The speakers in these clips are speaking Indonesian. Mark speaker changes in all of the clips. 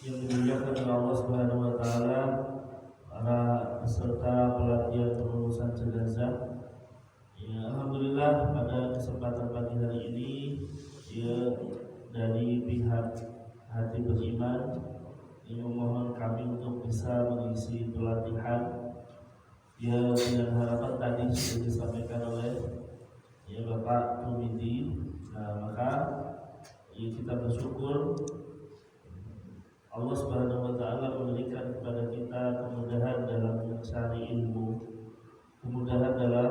Speaker 1: yang dimuliakan oleh Allah Subhanahu wa taala, para peserta pelatihan pengurusan jenazah. Ya, alhamdulillah pada kesempatan pagi hari ini ya dari pihak Hati Beriman memohon kami untuk bisa mengisi pelatihan ya dengan harapan tadi sudah disampaikan oleh ya Bapak Tumidi. Nah, maka ya kita bersyukur Allah Subhanahu wa taala memberikan kepada kita kemudahan dalam mencari ilmu, kemudahan dalam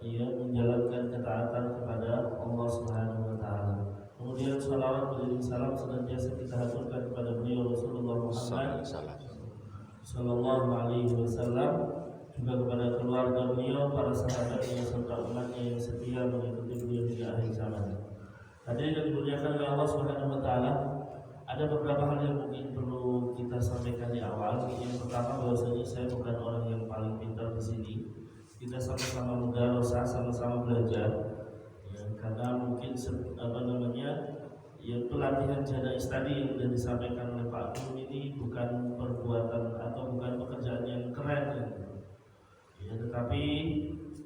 Speaker 1: menjalankan ketaatan kepada Allah Subhanahu wa taala. Kemudian salawat beriring salam senantiasa kita haturkan kepada beliau Rasulullah Muhammad sallallahu alaihi wasallam, juga kepada keluarga beliau, para sahabatnya serta umatnya yang setia mengikuti beliau hingga akhir zaman. Hadirin yang dimuliakan oleh Allah Subhanahu wa taala, ada beberapa hal yang mungkin perlu kita sampaikan di awal. Yang pertama, bahwasanya saya bukan orang yang paling pintar di sini. Kita sama-sama mudarosah, sama-sama belajar. Ya, karena mungkin pelatihan janais tadi yang sudah disampaikan oleh Pak Tum ini bukan perbuatan atau bukan pekerjaan yang keren. Ya, tetapi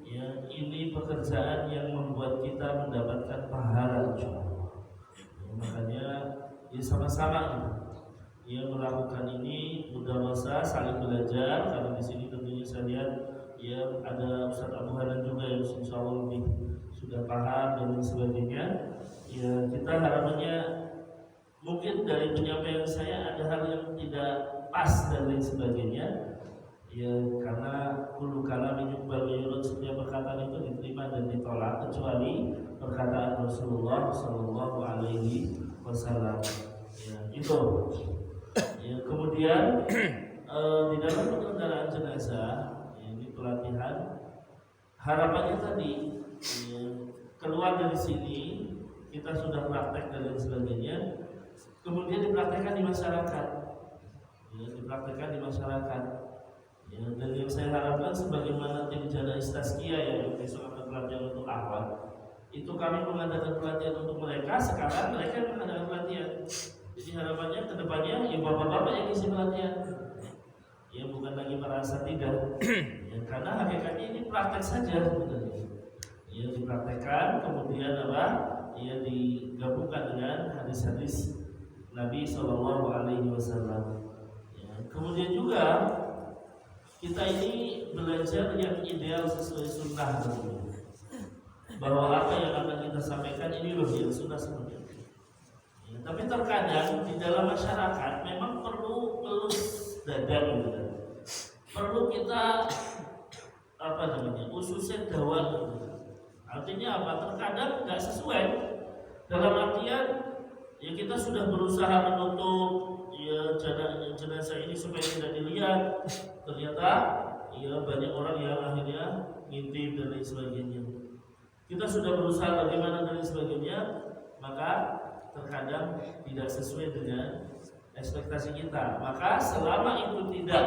Speaker 1: ya ini pekerjaan yang membuat kita mendapatkan pahala insya Allah. Ya, makanya ya sama-sama ya melakukan ini mudarosah, saling belajar. Karena di sini tentunya saya lihat ya ada Ustaz Abu Hanan juga yang insya Allah lebih sudah paham dan lain sebagainya. Ya kita harapannya mungkin dari penyampaian saya ada hal yang tidak pas dan lain sebagainya. Ya karena kullu kalamin yuqbal wa yurad, setiap perkataan itu diterima dan ditolak kecuali perkataan Rasulullah sallallahu alaihi wasallam. Ya, itu. Ya, kemudian di dalam penyelenggaraan jenazah, ya, ini pelatihan, harapannya tadi ya, keluar dari sini kita sudah praktek dan lain sebagainya, kemudian dipraktekkan di masyarakat, ya, dipraktekkan di masyarakat. Ya, dan yang saya harapkan sebagaimana tim Janais Tazkiyah yang besok akan pelatihan untuk awal, itu kami mengadakan pelatihan untuk mereka, sekarang mereka yang mengadakan pelatihan. Jadi harapannya kedepannya ya bapak-bapak yang isi pelatihan, ya bukan lagi merasa tidak. Ya, karena hakikatnya ini praktek saja sebenarnya. Ya dipraktekkan, kemudian apa? Ya digabungkan dengan hadis-hadis Nabi Shallallahu Alaihi Wasallam. Ya, kemudian juga kita ini belajar yang ideal sesuai sunnah tentunya. Bahwa apa yang akan kita sampaikan ini loh yang sunnah seperti itu. Ya, tapi terkadang di dalam masyarakat memang perlu pelus dada gitu. Perlu kita khususnya dakwah gitu. Artinya apa? Terkadang nggak sesuai. Dalam artian ya kita sudah berusaha menutup ya jenazah ini supaya tidak dilihat, ternyata ya banyak orang yang akhirnya ngintip dan lain sebagainya. Kita sudah berusaha bagaimana dan lain sebagainya, maka terkadang tidak sesuai dengan ekspektasi kita. Maka selama itu tidak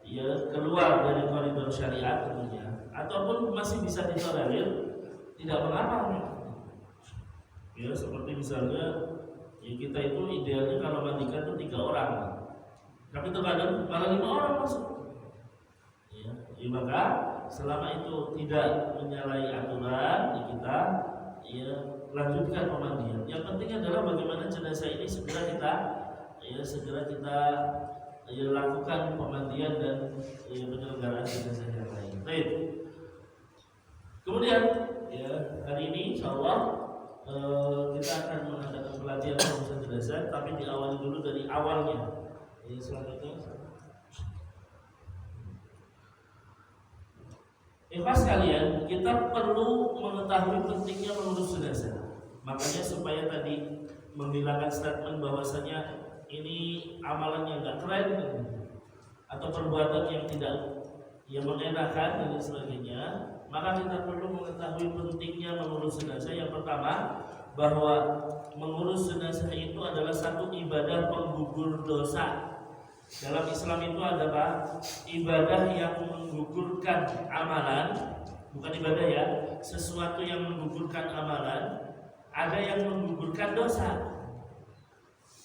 Speaker 1: ya keluar dari koridor syariat tentunya, ataupun masih bisa ditolerir, tidak mengapa. Ya seperti misalnya ya kita itu idealnya kalau mandikan itu 3 orang, tapi terkadang malah 5 orang masuk. Ya maka selama itu tidak menyalahi aturan, ya kita ya lanjutkan pemandian. Yang penting adalah bagaimana jenazah ini segera kita lakukan pemandian dan penyelenggaraan jenazah yang lain. Baik. Kemudian ya hari ini insyaallah kita akan mengadakan pelatihan pengurusan jenazah, tapi diawali dulu dari awalnya. Ya, selanjutnya. Ikhwas sekalian, kita perlu mengetahui pentingnya mengurus jenazah. Makanya supaya tadi menghilangkan statement bahwasanya ini amalan yang nggak keren atau perbuatan yang tidak mengenakan dan sebagainya, maka kita perlu mengetahui pentingnya mengurus jenazah. Yang pertama, bahwa mengurus jenazah itu adalah satu ibadah penggugur dosa. Dalam Islam itu ada apa? Ibadah yang menggugurkan amalan, bukan ibadah ya, sesuatu yang menggugurkan amalan, ada yang menggugurkan dosa.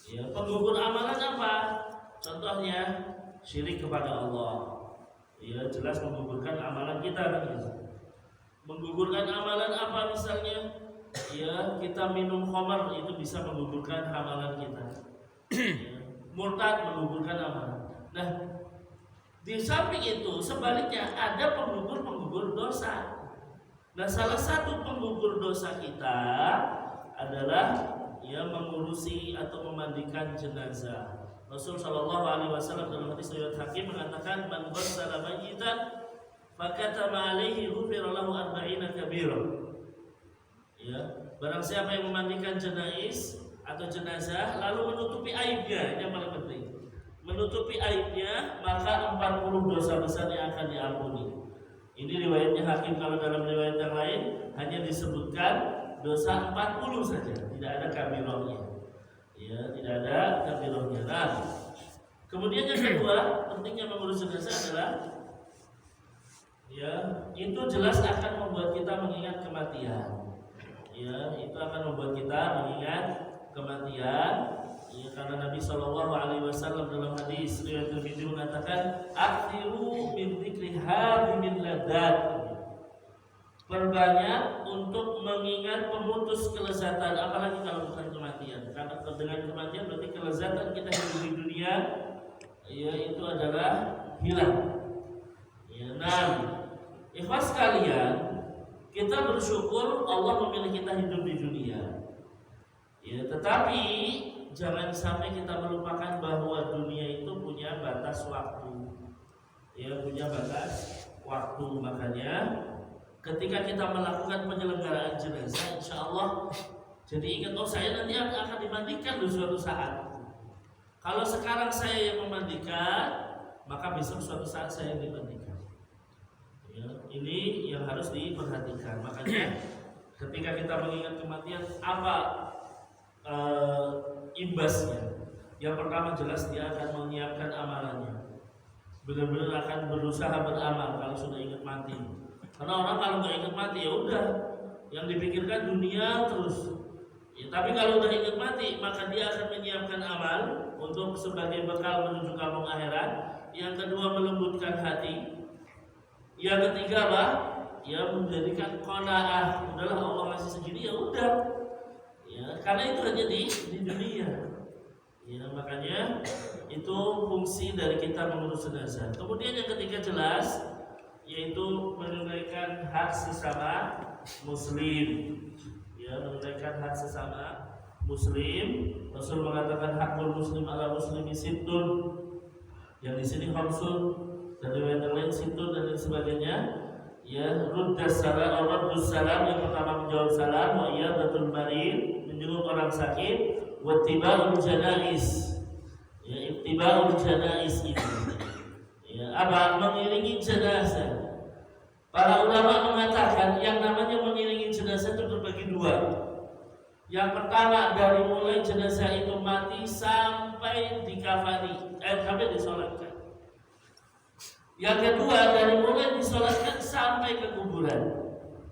Speaker 1: Ya, penggugur amalan apa? Contohnya syirik kepada Allah. Ya, jelas menggugurkan amalan kita kan gitu. Menggugurkan amalan apa misalnya? Ya, kita minum khamar itu bisa menggugurkan amalan kita. Ya, murtad menggugurkan amalan. Nah, di samping itu sebaliknya ada penggugur dosa. Nah, salah satu penggugur dosa kita adalah ya mengurusi atau memandikan jenazah. Rasul Shallallahu Alaihi Wasallam dalam hadis riwayat Hakim mengatakan, "Man ghassala mayyitan fakatama alaihi ghufira lahu arba'ina kabira." Ya, barang siapa yang memandikan atau jenazah lalu menutupi aibnya, ini yang paling penting. Menutupi aibnya, maka 40 dosa besar yang akan diampuni. Ini riwayatnya Hakim. Kalau dalam riwayat yang lain hanya disebutkan dosa 40 saja, tidak ada kabirahnya. Ya, tidak ada kabirahnya. Nah, kemudian yang kedua, pentingnya mengurus jenazah adalah ya, itu jelas akan membuat kita mengingat kematian. Ya, itu akan membuat kita mengingat kematian. Ya, karena Nabi Shallallahu Alaihi Wasallam dalam hadis riwayat Tirmidzi mengatakan, "Akhiru min dzikri hadimil ladat." Perbanyak untuk mengingat pemutus kelezatan, apalagi kalau bukan kematian. Karena dengan kematian berarti kelezatan kita hidup di dunia, ya itu adalah hilang. Ya, nah, ikhwas sekalian, kita bersyukur Allah memilih kita hidup di dunia. Ya, tetapi jangan sampai kita melupakan bahwa dunia itu punya batas waktu. Ya, punya batas waktu. Makanya ketika kita melakukan penyelenggaraan jenazah, insya Allah jadi ingat, oh saya nanti akan dimandikan di suatu saat. Kalau sekarang saya yang memandikan, maka besok suatu saat saya yang dimandikan. Ya, ini yang harus diperhatikan. Makanya ketika kita mengingat kematian, apa imbasnya? Yang pertama jelas dia akan menyiapkan amalannya. Benar-benar akan berusaha beramal kalau sudah ingat mati. Karena orang kalau nggak ingat mati ya udah, yang dipikirkan dunia terus. Ya, tapi kalau udah ingat mati, maka dia akan menyiapkan amal untuk sebagai bekal menuju kampung akhirat. Yang kedua, melembutkan hati. Yang ketiga lah, ya menjadikan qanaah. Udahlah, Allah ngasih segini ya udah. Ya, karena itu hanya di dunia. Ya, makanya itu fungsi dari kita mengurus jenazah. Kemudian yang ketiga jelas, yaitu menunaikan hak sesama muslim. Ya, menunaikan hak sesama muslim. Rasul mengatakan hakul muslim ala muslimi sittun. Yang di sini khamsun, dan riwayat yang lain sittun dan lain sebagainya. Ya, ruddas salam, raddus salam, yang pertama menjawab salam, wa iyadatul marid, menjenguk orang sakit, wa ittiba'ul janaiz. Ya, ittiba'ul janaiz ini. Ya, apa? Mengiringi jenazah. Para ulama mengatakan yang namanya mengiringi jenazah itu terbagi dua. Yang pertama, dari mulai jenazah itu mati sampai dikafani, sampai disolatkan. Yang kedua, dari mulai disolatkan sampai ke kuburan.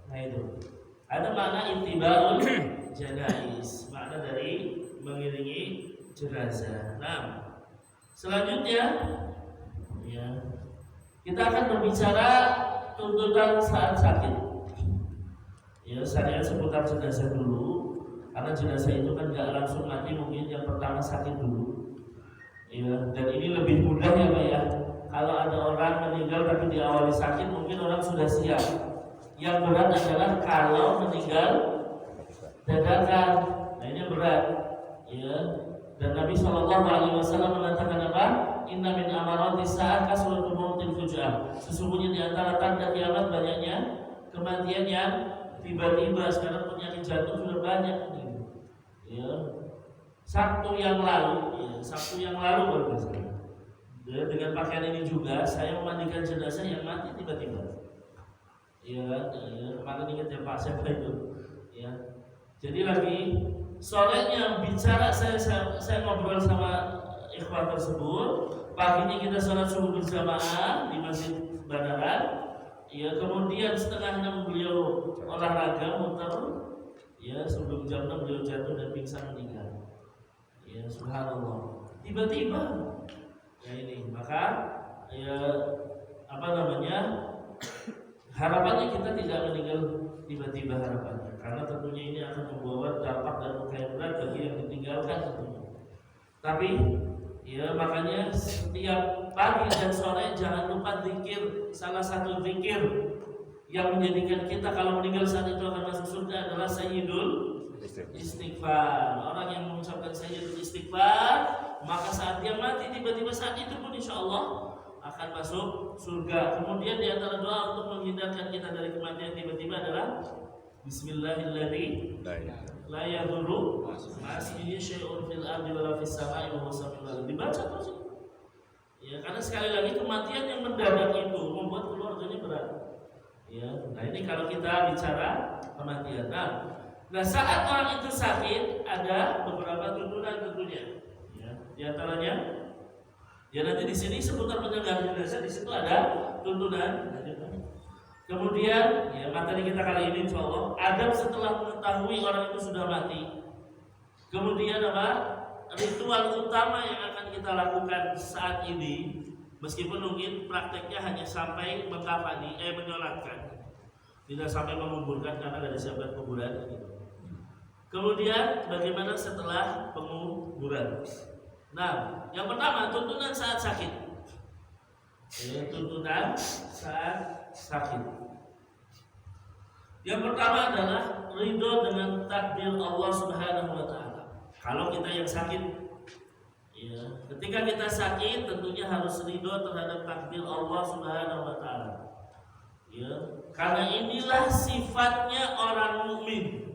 Speaker 1: Nah itu ada makna ittiba'ul janaiz, makna dari mengiringi jenazah. Nah, selanjutnya ya, kita akan berbicara tuntutan saat sakit. Ya, saya seputar jenazah dulu, karena jenazah itu kan nggak langsung mati, mungkin yang pertama sakit dulu. Ya, dan ini lebih mudah ya Pak ya. Kalau ada orang meninggal tapi diawali sakit, mungkin orang sudah siap. Yang berat adalah kalau meninggal dadakan. Nah ini berat. Ya. Dan Nabi Shallallahu Alaihi Wasallam mengatakan apa? Inna min amaratis saat kasratul mautil fujah. Sesungguhnya di antara tanda kiamat banyaknya kematian yang tiba-tiba. Sekarang penyakit jantung sudah banyak nih. Ya. Sabtu yang lalu baru misalnya. Dengan pakaian ini juga saya memandikan jenazah yang mati tiba-tiba. Ya, kemarin ingat ya Pak siapa itu? Ya. Jadi lagi sorenya bicara saya ngobrol sama ikhwan tersebut. Paginya kita sholat subuh berjamaah di Masjid Banaran. Ya, kemudian setengah 6 beliau olahraga muter. Ya, sebelum jam 6 beliau jatuh dan pingsan meninggal. Ya subhanallah. Tiba-tiba ya ini, maka ya apa namanya? Harapannya kita tidak meninggal tiba-tiba harapannya, karena tentunya ini akan membawa dampak dan luka yang berat bagi yang ditinggalkan tentunya. Tapi ya makanya setiap pagi dan sore jangan lupa zikir. Salah satu zikir yang menjadikan kita kalau meninggal saat itu akan masuk surga adalah sayyidul istighfar. Orang yang mengucapkan sayyidul istighfar, maka saat dia mati tiba-tiba saat itu pun insya Allah akan masuk surga. Kemudian di antara doa untuk menghindarkan kita dari kematian tiba-tiba adalah Bismillahirrahmanirrahim. La yadurru ma'asmihi syai'un fil ardi wala fis sama'i wa huwa samiul alim. Dibaca terus. Ya, karena sekali lagi kematian yang mendadak itu membuat keluarganya berat. Ya, nah ini kalau kita bicara kematian. Nah saat orang itu sakit ada beberapa tuntunan tentunya. Ya, di antaranya ya nanti di sini seputar penjagaan jenazah, di situ ada tuntunan. Kemudian ya materi kita kali ini insyaallah adab setelah mengetahui orang itu sudah mati. Kemudian apa? Ritual utama yang akan kita lakukan saat ini, meskipun mungkin prakteknya hanya sampai mengkafani, menyolatkan, tidak sampai menguburkan karena ada siapkan kuburan. Kemudian bagaimana setelah penguburan? Nah, yang pertama tuntunan saat sakit. Tuntunan saat sakit. Yang pertama adalah ridho dengan takdir Allah Subhanahu wa taala. Kalau kita yang sakit, ya, ketika kita sakit tentunya harus ridho terhadap takdir Allah Subhanahu wa taala. Ya, karena inilah sifatnya orang mukmin.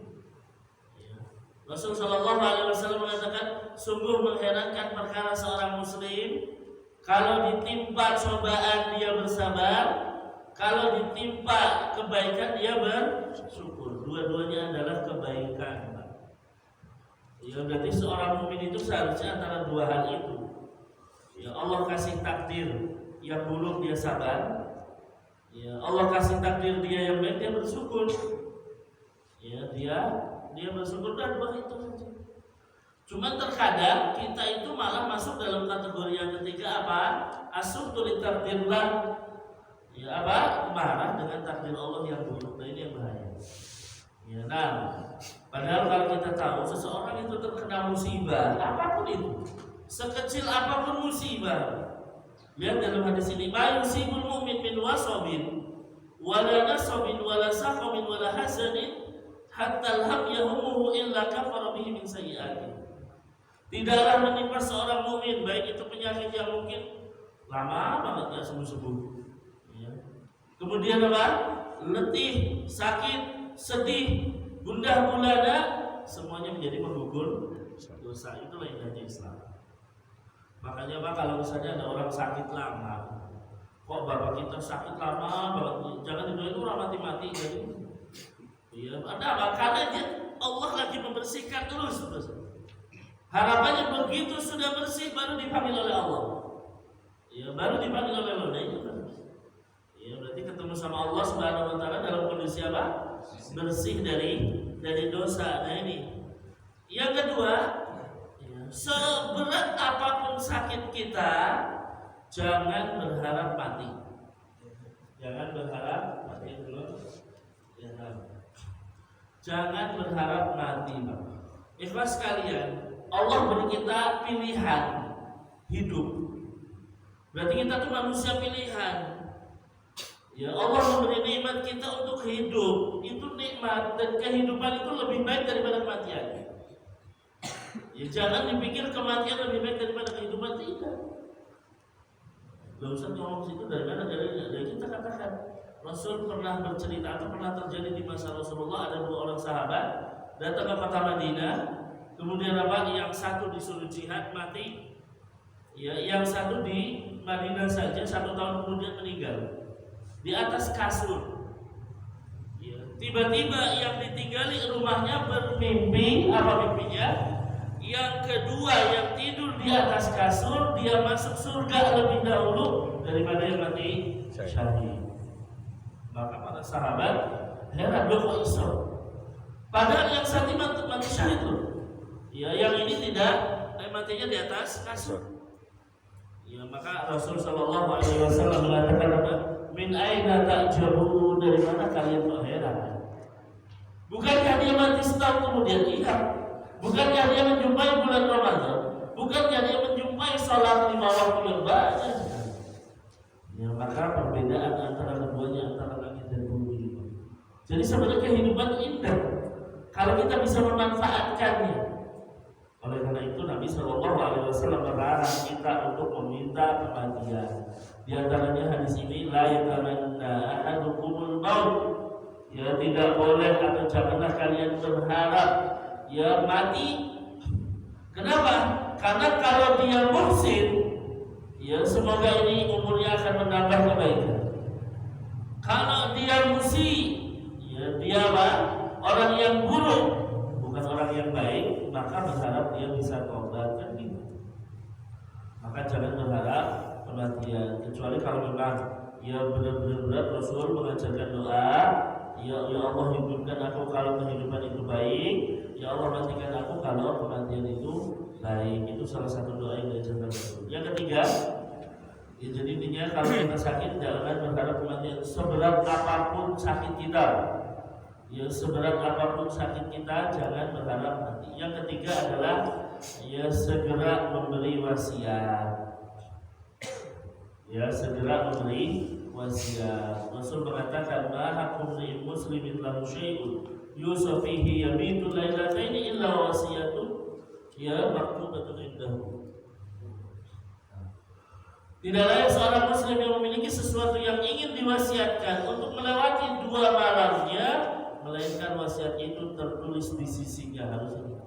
Speaker 1: Rasulullah Shallallahu Alaihi Wasallam mengatakan, sungguh mengherankan perkara seorang muslim kalau ditimpa cobaan dia bersabar, kalau ditimpa kebaikan dia bersyukur. Dua-duanya adalah kebaikan. Ya berarti seorang mukmin itu seharusnya antara dua hal itu. Ya Allah kasih takdir yang buruk dia sabar. Ya Allah kasih takdir dia yang baik dia bersyukur. Ya dia bersyukur dan dua itu saja. Cuma terkadang kita itu malah masuk dalam kategori yang ketiga apa? Asyukru li takdirlah. Ya apa? Marah dengan takdir Allah yang buruk. Nah ini yang bahaya. Ya, nah, padahal kalau kita tahu seseorang itu terkena musibah, apapun itu, sekecil apapun musibah. Lihat dalam hadis ini, ma yusibul mu'min min wasabin wala nasabin wala saqamin wala hasanin hatta al-ham yahumuhu illa kafara bihi min sayyi'ati. Tidaklah menimpa seorang mukmin baik itu penyakit yang mungkin lama banget ya sembuh-sembuh. Ya. Kemudian apa? Letih, sakit, sedih, gundah gulana, semuanya menjadi menggugur dosa. Itulah indahnya Islam. Makanya Pak, kalau misalnya ada orang sakit lama, kok bapak kita sakit lama banget, jangan didoain orang mati-mati jadi. Iya, ada apa? Karena Allah lagi membersihkan terus. Harapannya begitu sudah bersih baru dipanggil oleh Allah. Ya, baru dipanggil oleh Allah. Nah, itu kan. Ya, berarti ketemu sama Allah Subhanahu wa taala dalam kondisi apa? Bersih dari dosa. Nah, ini. Yang kedua, ya, seberat apapun sakit kita, jangan berharap mati. Jangan berharap mati dulu. Ya, jangan berharap mati, Pak. Ikhlas sekalian, Allah beri kita pilihan hidup. Berarti kita tuh manusia pilihan. Ya Allah memberi nikmat kita untuk hidup. Itu nikmat dan kehidupan itu lebih baik daripada kematian. Ya jangan dipikir kematian lebih baik daripada kehidupan, tidak. Gak usah ngomong situ dari mana, dari kita katakan. Rasul pernah bercerita atau pernah terjadi di masa Rasulullah, ada dua orang sahabat datang ke kota Madinah. Kemudian apa? Yang satu disuruh jihad mati, ya, yang satu di Madinah saja 1 tahun kemudian meninggal di atas kasur. Ya, tiba-tiba yang ditinggali rumahnya bermimpi, apa mimpinya? Yang kedua yang tidur di atas kasur dia masuk surga lebih dahulu daripada yang mati syahid. Maka para sahabat heran, loh kok iso? Padahal yang satu mati syahid loh. Ya, yang ini tidak Saya matinya di atas kasur. Ya, maka Rasul Shallallahu Alaihi Wasallam mengatakan apa? Min aina ta'jabun, dari mana kalian tuh heran? Bukankah dia mati setahun kemudian hilang? Bukankah dia menjumpai bulan Ramadan? Bukankah dia menjumpai salat 5 waktu yang banyak? Ya, maka perbedaan antara keduanya antara langit dan bumi. Jadi sebenarnya kehidupan indah kalau kita bisa memanfaatkannya. Oleh karena itu Nabi Shallallahu Alaihi Wasallam melarang kita untuk meminta kematian. Di antaranya hadis ini, la yatamanna ahadukumul maut. Ya, tidak boleh atau janganlah kalian berharap ya mati. Kenapa? Karena kalau dia muhsin, ya semoga ini umurnya akan menambah kebaikan. Kalau dia musi, ya dia apa? Orang yang buruk, bukan orang yang baik, maka berharap dia bisa tobat kan gitu. Maka jangan berharap kematian, kecuali kalau memang ya benar-benar Rasul mengajarkan doa, ya Allah hidupkan aku kalau kehidupan itu baik, ya Allah matikan aku kalau kematian itu baik. Itu salah satu doa yang diajarkan Rasul. Yang ketiga, ya jadi intinya kalau kita sakit jangan berharap kematian seberat apapun sakit kita. Ya seberat apapun sakit kita jangan berharap mati. Yang ketiga adalah ya segera memberi wasiat. Ya segera memberi wasiat. Rasul mengatakan ma haqqu muslimin lahu syai'un yusafihi yabitu lailataini illa wasiyatu ya maktubatun indahu. Tidak lain seorang muslim yang memiliki sesuatu yang ingin diwasiatkan untuk melewati 2 malamnya, melainkan wasiat itu tertulis di sisinya harusnya.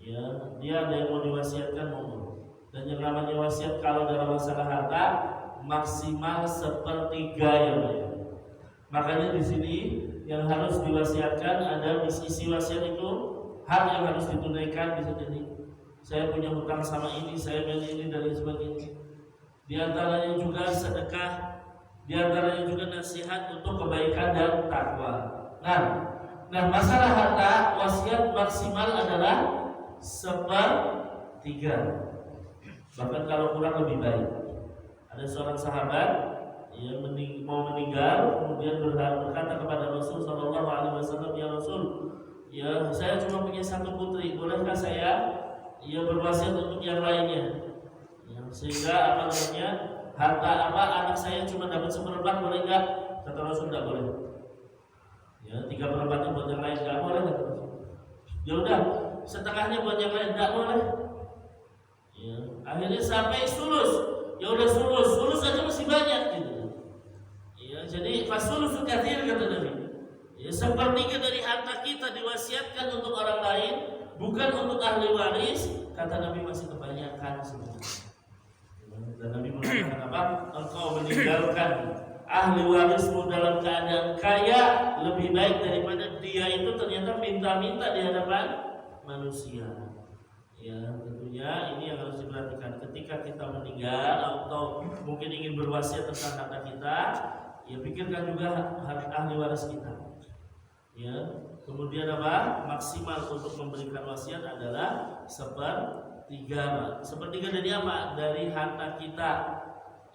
Speaker 1: Ya, dia ada yang mau diwasiatkan monggo. Dan yang namanya wasiat kalau dalam masalah harta maksimal 1/3 ya, Pak. Makanya di sini yang harus diwasiatkan ada isi wasiat itu hak yang harus ditunaikan bisa jadi saya punya hutang sama ini, saya beli ini dan lain sebagainya. Di antaranya juga sedekah, di antaranya juga nasihat untuk kebaikan dan takwa. Nah masalah harta wasiat maksimal adalah 1/3. Bahkan kalau kurang lebih baik. Ada seorang sahabat yang mau meninggal, kemudian berkata kepada Rasul Shallallahu Alaihi Wasallam, ya Rasul, ya saya cuma punya 1 putri, bolehkah saya berwasiat untuk yang lainnya? Ya, sehingga harta anak saya cuma dapat 1/4, boleh nggak? Kata Rasul tidak boleh. Ya 3/4 buat yang lain nggak boleh. Ya udah 1/2 buat yang lain nggak boleh. Ya, akhirnya sampai sulus. Ya udah sulus aja masih banyak gitu. Ya, jadi fasulus katsir kata Nabi. Ya 1/3 dari harta kita diwasiatkan untuk orang lain, bukan untuk ahli waris, kata Nabi masih kebanyakan sebenarnya. Dan Nabi mengatakan apa? Engkau meninggalkan ahli warismu dalam keadaan kaya lebih baik daripada dia itu ternyata minta-minta di hadapan manusia. Ya tentunya ini yang harus diperhatikan ketika kita meninggal atau mungkin ingin berwasiat tentang harta kita, ya pikirkan juga ahli waris kita. Ya kemudian apa? Maksimal untuk memberikan wasiat adalah 1/3. 1/3 dari apa? Dari harta kita.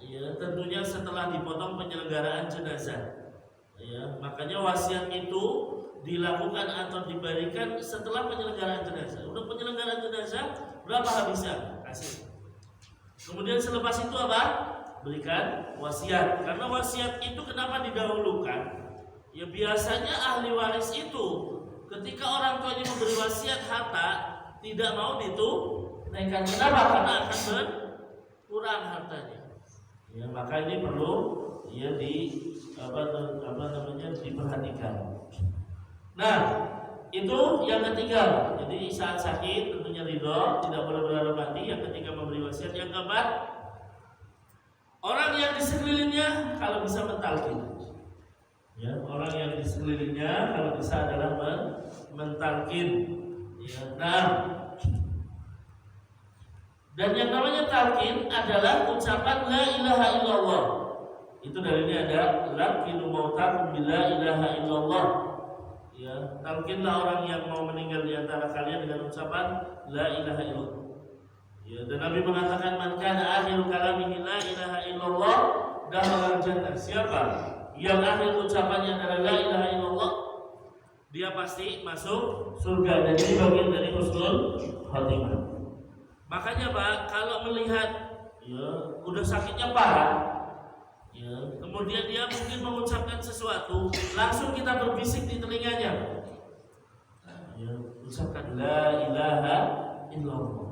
Speaker 1: Ya tentunya setelah dipotong penyelenggaraan jenazah. Ya makanya wasiat itu dilakukan atau diberikan setelah penyelenggaraan jenazah. Untuk penyelenggaraan jenazah berapa habisnya? Kasih. Kemudian selepas itu apa? Berikan wasiat. Karena wasiat itu kenapa didahulukan? Ya biasanya ahli waris itu ketika orang tuanya memberi wasiat harta tidak mau ditunaikan. Kenapa? Karena akan berkurang hartanya. Ya maka ini perlu ya diperhatikan. Nah, itu yang ketiga. Jadi saat sakit tentunya ridho, tidak boleh berharap mati. Yang ketiga memberi wasiat. Yang keempat, orang yang di sekelilingnya kalau bisa mentalkin. Ya, orang yang di sekelilingnya kalau bisa adalah mentalkin. Ya, nah, dan yang namanya talqin adalah ucapan la ilaha illallah. Itu dalilnya ada laqinu mautakum bila ilaha illallah. Ya, talqinlah orang yang mau meninggal di antara kalian dengan ucapan la ilaha illallah. Ya, dan Nabi mengatakan man kana akhiru kalamihi la ilaha illallah dakhala jannah. Siapa yang akhir ucapannya adalah la ilaha illallah, dia pasti masuk surga. Dan ini bagian dari husnul khotimah. Makanya Pak, kalau melihat ya udah sakitnya parah, ya, kemudian dia mungkin mengucapkan sesuatu, langsung kita berbisik di telinganya. Ya, ucapkan la ilaha illallah.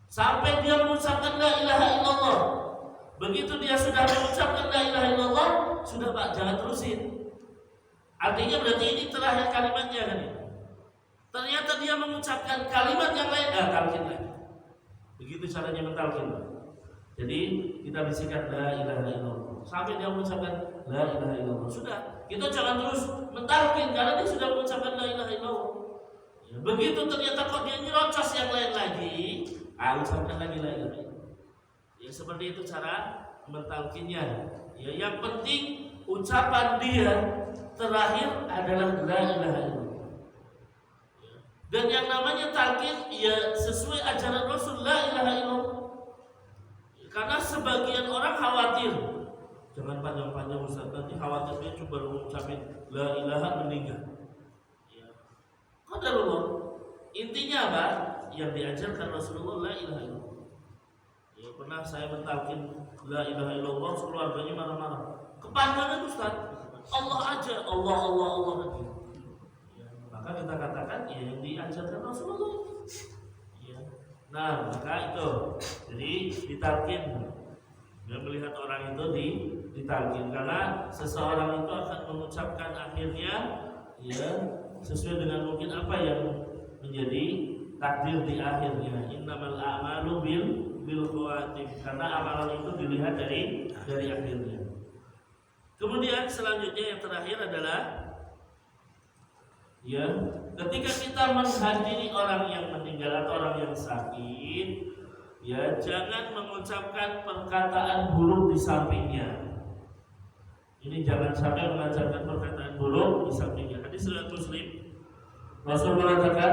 Speaker 1: Sampai dia mengucapkan la ilaha illallah. Begitu dia sudah mengucapkan la ilaha illallah, sudah Pak, jangan terusin. Artinya berarti ini terakhir kalimatnya kan ya? Ternyata dia mengucapkan kalimat yang lain, talqin lagi. Begitu caranya mentalqin. Jadi kita bisikan la ilaha illallah sampai dia mengucapkan la ilaha illallah. Sudah, kita jangan terus mentalqin karena dia sudah mengucapkan la ilaha illallah. Ya, begitu ternyata kok dia nyerocos yang lain lagi, ucapkan lagi la ilaha illallah. Ya seperti itu cara mentalqinnya. Ya, yang penting ucapan dia terakhir adalah la ilaha illallah. Ya. Dan yang namanya talqin ya sesuai ajaran Rasul la ilaha illallah. Ya, karena sebagian orang khawatir, jangan panjang-panjang Ustaz, nanti khawatir dia coba mengucapin la ilaha meninggal. Qadarullah. Intinya apa? Yang diajarkan Rasulullah la ilaha illallah. Ya, pernah saya mentalkin la ilaha illallah, keluarganya marah-marah. Kepanjangan Ustaz. Allah aja, Allah lagi. Ya, maka kita katakan ya yang diajarkan Rasulullah. Ya. Nah, maka itu. Jadi ditalkin. Dia melihat orang itu ditalkin karena seseorang itu akan mengucapkan akhirnya ya sesuai dengan mungkin apa yang menjadi takdir di akhirnya. Innamal a'malu bil khawatim, karena amalan itu dilihat dari akhirnya. Kemudian selanjutnya yang terakhir adalah ya ketika kita menghadiri orang yang meninggal atau orang yang sakit, ya jangan mengucapkan perkataan buruk di sampingnya. Ini jangan sampai mengajarkan perkataan buruk di sampingnya. Hadis riwayat Muslim, Rasul mengatakan,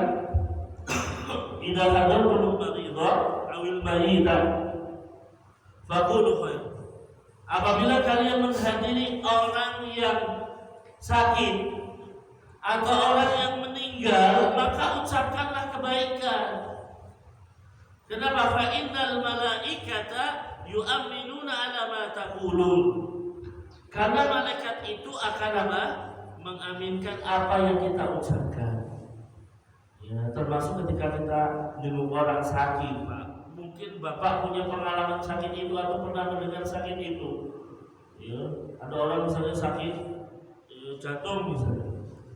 Speaker 1: "Idza hadartum maridha awil mayyita faqulu khair." Apabila kalian menghadiri orang yang sakit atau orang yang meninggal, maka ucapkanlah kebaikan. Kenapa? Fa innal malaikata yu'minuna ala ma taqulun. Karena malaikat itu akan apa? Mengaminkan apa yang kita ucapkan. Ya, termasuk ketika kita jenguk orang sakit, Pak. Mungkin Bapak punya pengalaman sakit itu atau pernah mendengar sakit itu. Ya, ada orang misalnya sakit ya, jantung misalnya.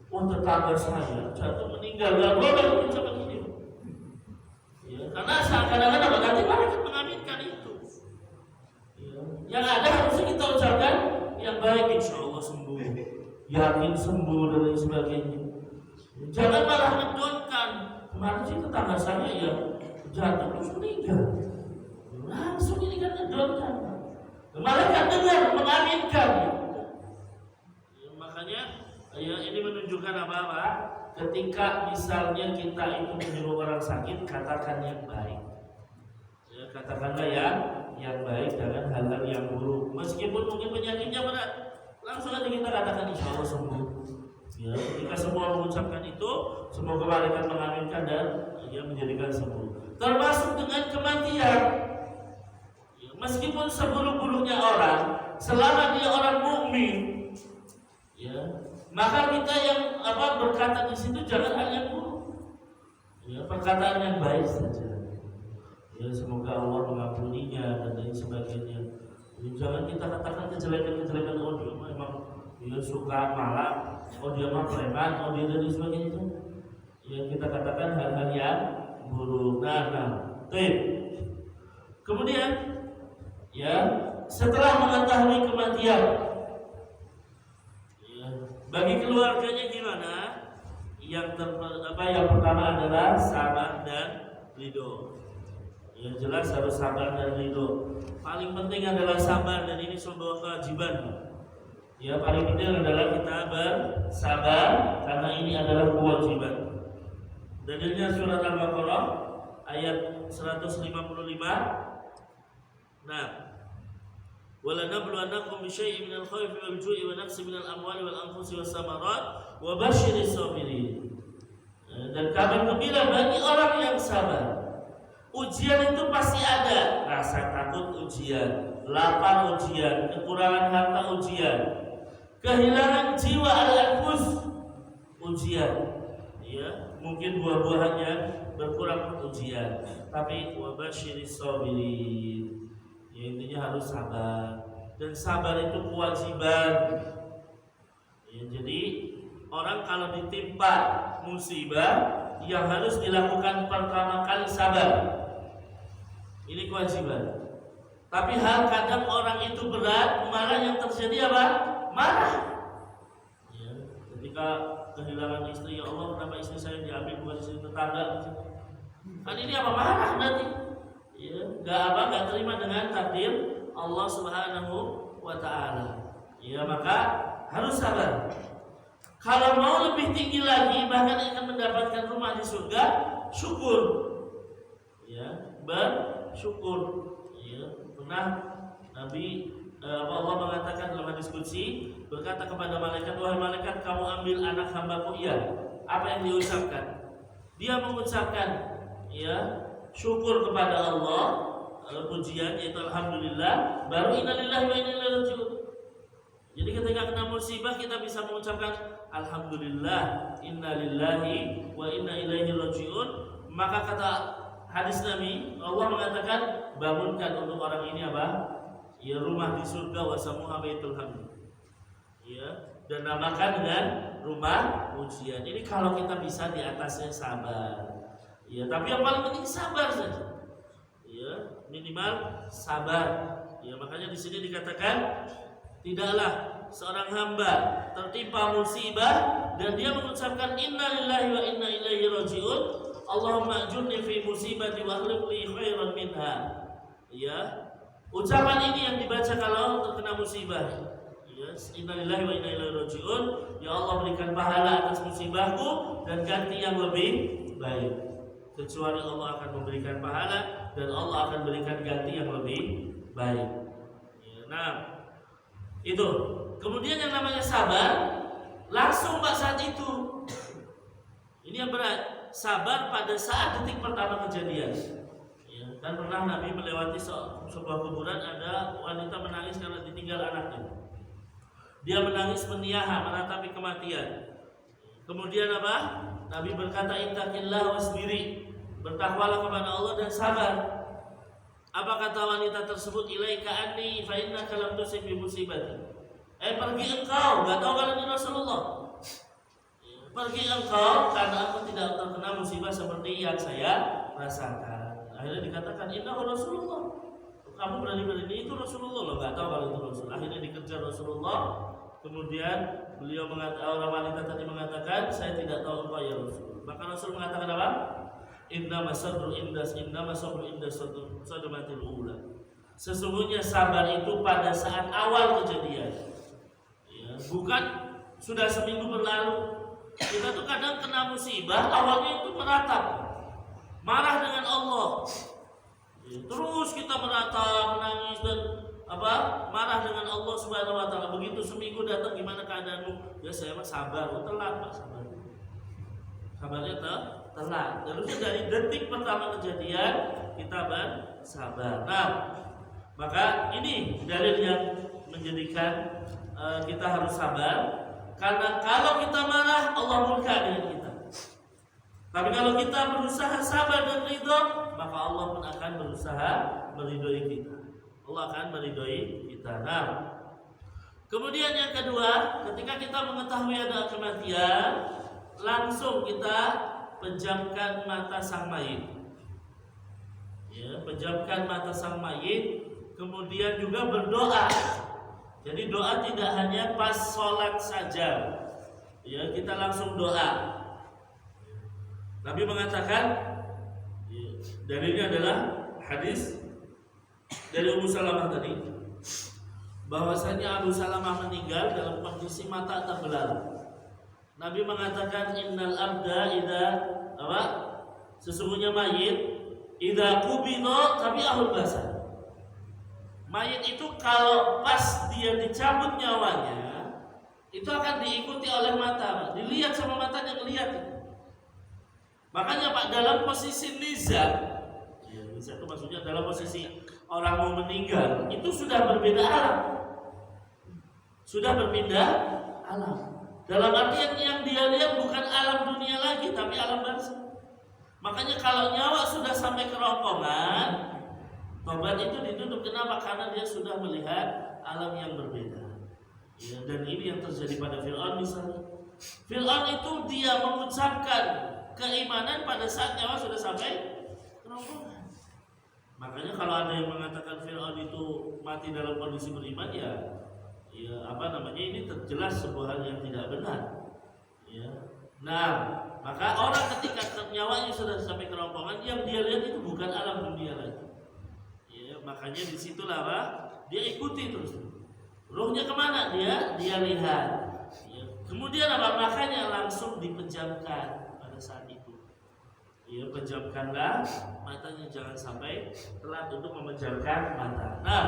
Speaker 1: Tetangga saya jantung meninggal, gak boleh ucapkan ini. Ya, karena kadang-kadang nanti malaikat mengaminkan itu. Ya, yang ada harusnya kita ucapkan yang baik, insya Allah sembuh, yakin sembuh dan lain sebagainya. Jangan malah ngedonkan. Kemarin sih tetangga saya ya jatuh terus meninggal, langsung ini kan ngedonkan. Malaikat dengar mengaminkan. Ya, makanya ya ini menunjukkan apa? Ketika misalnya kita itu menyuruh orang sakit, katakan yang baik. Ya, katakanlah yang baik, dengan hal-hal yang buruk. Meskipun mungkin penyakitnya berat, langsung aja kita katakan insya Allah sembuh. Ya, ketika semua mengucapkan itu, semoga malaikat mengaminkan dan ya, menjadikan sembuh. Termasuk dengan kematian. Ya, meskipun seburuk-buruknya orang, selama dia orang mukmin, ya, maka kita yang berkata di situ jangan hal yang buruk. Ya, perkataan yang baik saja. Ya, semoga Allah mengampuninya dan lain sebagainya. Ya, jangan kita katakan kejelekan-kejelekan, oh dia memang dia suka malam, oh dia mah preman, oh dia dan sebagainya itu. Ya, kita katakan hal-hal yang buruk. Kemudian ya setelah mengetahui kematian, ya, bagi keluarganya gimana? Yang pertama adalah sabar dan ridho. Yang jelas harus sabar dan ridho. Paling penting adalah sabar, dan ini sebuah kewajiban. Ya, paling penting adalah kita bersabar karena ini adalah kewajiban. Dalilnya surat Al-Baqarah ayat 155. Nah, walanabluwannakum bisyai'in minal khawfi wal ju'i wa naqsin minal amwali wal anfusi was samarat wa basyiris sabirin. Dan kabar gembira bagi orang yang sabar. Ujian itu pasti ada, rasa takut ujian, lapar ujian, kekurangan harta ujian, kehilangan jiwa al-anfus ujian. Ya, mungkin buah-buahannya berkurang ujian. Tapi wabasyiris sabirin. Ya, intinya harus sabar. Dan sabar itu kewajiban. Ya, jadi orang kalau ditimpa musibah, yang harus dilakukan pertama kali sabar. Ini kewajiban. Tapi hal kadang orang itu berat, malah yang terjadi apa? Marah. Ya, ketika kehilangan istri, ya Allah, kenapa istri saya diambil bukan istri tetangga? Kan ini apa? Marah nanti. Ya, nggak terima dengan takdir Allah Subhanahu wa Ta'ala. Ya, maka harus sabar. Kalau mau lebih tinggi lagi, bahkan akan mendapatkan rumah di surga, syukur. Ya, bersyukur. Ya, pernah Nabi Allah mengatakan dalam hadis qudsi, berkata kepada malaikat, wahai malaikat, kamu ambil anak hambaku. Iya. Apa yang diucapkan? Dia mengucapkan, ya, syukur kepada Allah, pujian yaitu alhamdulillah, baru innalillahi wa inna ilaihi raji'un. Jadi ketika kena musibah kita bisa mengucapkan alhamdulillah, innalillahi wa inna ilaihi raji'un. Maka kata hadis Nabi, Allah mengatakan bangunkan untuk orang ini apa? Ya, rumah di surga, wasamuha baitul hamd. Ya, dan namakan dengan rumah ujian. Ini kalau kita bisa di atasnya sabar. Ya, tapi yang paling penting sabar saja. Ya, minimal sabar. Ya, makanya di sini dikatakan tidaklah seorang hamba tertimpa musibah dan dia mengucapkan innalillahi wa inna ilaihi raji'un, Allahumma ajurni fi musibati wa akhlif li khairan minha. Ya, ucapan ini yang dibaca kalau terkena musibah. Ya, innalillahi wa inna ilaihi raji'un, ya Allah, berikan pahala atas musibahku dan ganti yang lebih baik. Kecuali Allah akan memberikan pahala dan Allah akan berikan ganti yang lebih baik. Ya, nah, itu. Kemudian yang namanya sabar, langsung Pak saat itu. Ini yang berat. Sabar pada saat detik pertama kejadian. Ya, kan pernah Nabi melewati sebuah kuburan, ada wanita menangis karena ditinggal anaknya. Dia menangis meniaha, meratapi kematian. Kemudian apa? Nabi berkata, ittaqillah wasbiri, bertakwalah kepada Allah dan sabar. Apa kata wanita tersebut? Ilaika anni fa innaka lam tusib bi musibati. Pergi engkau, enggak tahu kalau ini Rasulullah. Pergi engkau karena aku tidak terkena musibah seperti yang saya rasakan. Akhirnya dikatakan innahu Rasulullah. Kamu berani itu Rasulullah loh, enggak tahu kalau itu Rasul. Akhirnya dikejar Rasulullah. Kemudian beliau orang wanita tadi mengatakan, saya tidak tahu engkau ya Rasul. Maka Rasul mengatakan apa? Innama sabru indas sadamatil ula. Sesungguhnya sabar itu pada saat awal kejadian. Ya, bukan sudah seminggu berlalu. Kita tuh kadang kena musibah, awalnya itu meratap, marah dengan Allah. Ya, terus kita meratap, menangis dan marah dengan Allah Subhanahu wa Ta'ala. Begitu seminggu datang, gimana keadaanmu? Ya saya mah sabar, telat Pak, sabar. Sabarnya telat. Terusnya dari detik pertama kejadian kita bersabar. Nah, maka ini dalil yang menjadikan kita harus sabar. Karena kalau kita marah, Allah murka dengan kita. Tapi kalau kita berusaha sabar dan ridho, maka Allah pun akan berusaha meridhoi kita. Allah akan meridhoi kita. Nah, kemudian yang kedua, ketika kita mengetahui ada kematian, langsung kita pejamkan mata sang mayit. Ya, pejamkan mata sang mayit, kemudian juga berdoa. Jadi doa tidak hanya pas sholat saja. Ya, kita langsung doa. Nabi mengatakan, dalilnya adalah hadis dari Ummu Salamah tadi, bahwasanya Abu Salamah meninggal dalam kondisi mata terbelalak. Nabi mengatakan innal abda idza sesungguhnya mayit Idza qubida tabi'ahul basar. Mayit itu kalau pas dia dicabut nyawanya, itu akan diikuti oleh mata, dilihat sama matanya, ngelihat. Makanya Pak, dalam posisi nizam, ya, nizam itu maksudnya dalam posisi orang mau meninggal, itu sudah berbeda alam, sudah berpindah alam. Dalam artian yang dia lihat bukan alam dunia lagi, tapi alam barzakh. Makanya kalau nyawa sudah sampai kerongkongan, tobat itu ditutup. Kenapa? Karena dia sudah melihat alam yang berbeda. Ya, dan ini yang terjadi pada Fir'aun misalnya. Fir'aun itu dia mengucapkan keimanan pada saat nyawa sudah sampai kerongkongan. Makanya kalau ada yang mengatakan Fir'aun itu mati dalam kondisi beriman, ya ini jelas sebuah hal yang tidak benar. Ya. Nah, maka orang ketika nyawanya sudah sampai kerongkongan, yang dia lihat itu bukan alam dunia lagi. Ya, makanya disitulah apa? Dia ikuti terus. Ruhnya kemana? Dia lihat. Ya. Kemudian apa? Makanya langsung dipejamkan pada saat itu. Ya, pejamkanlah matanya, jangan sampai telat untuk memejamkan mata. Nah,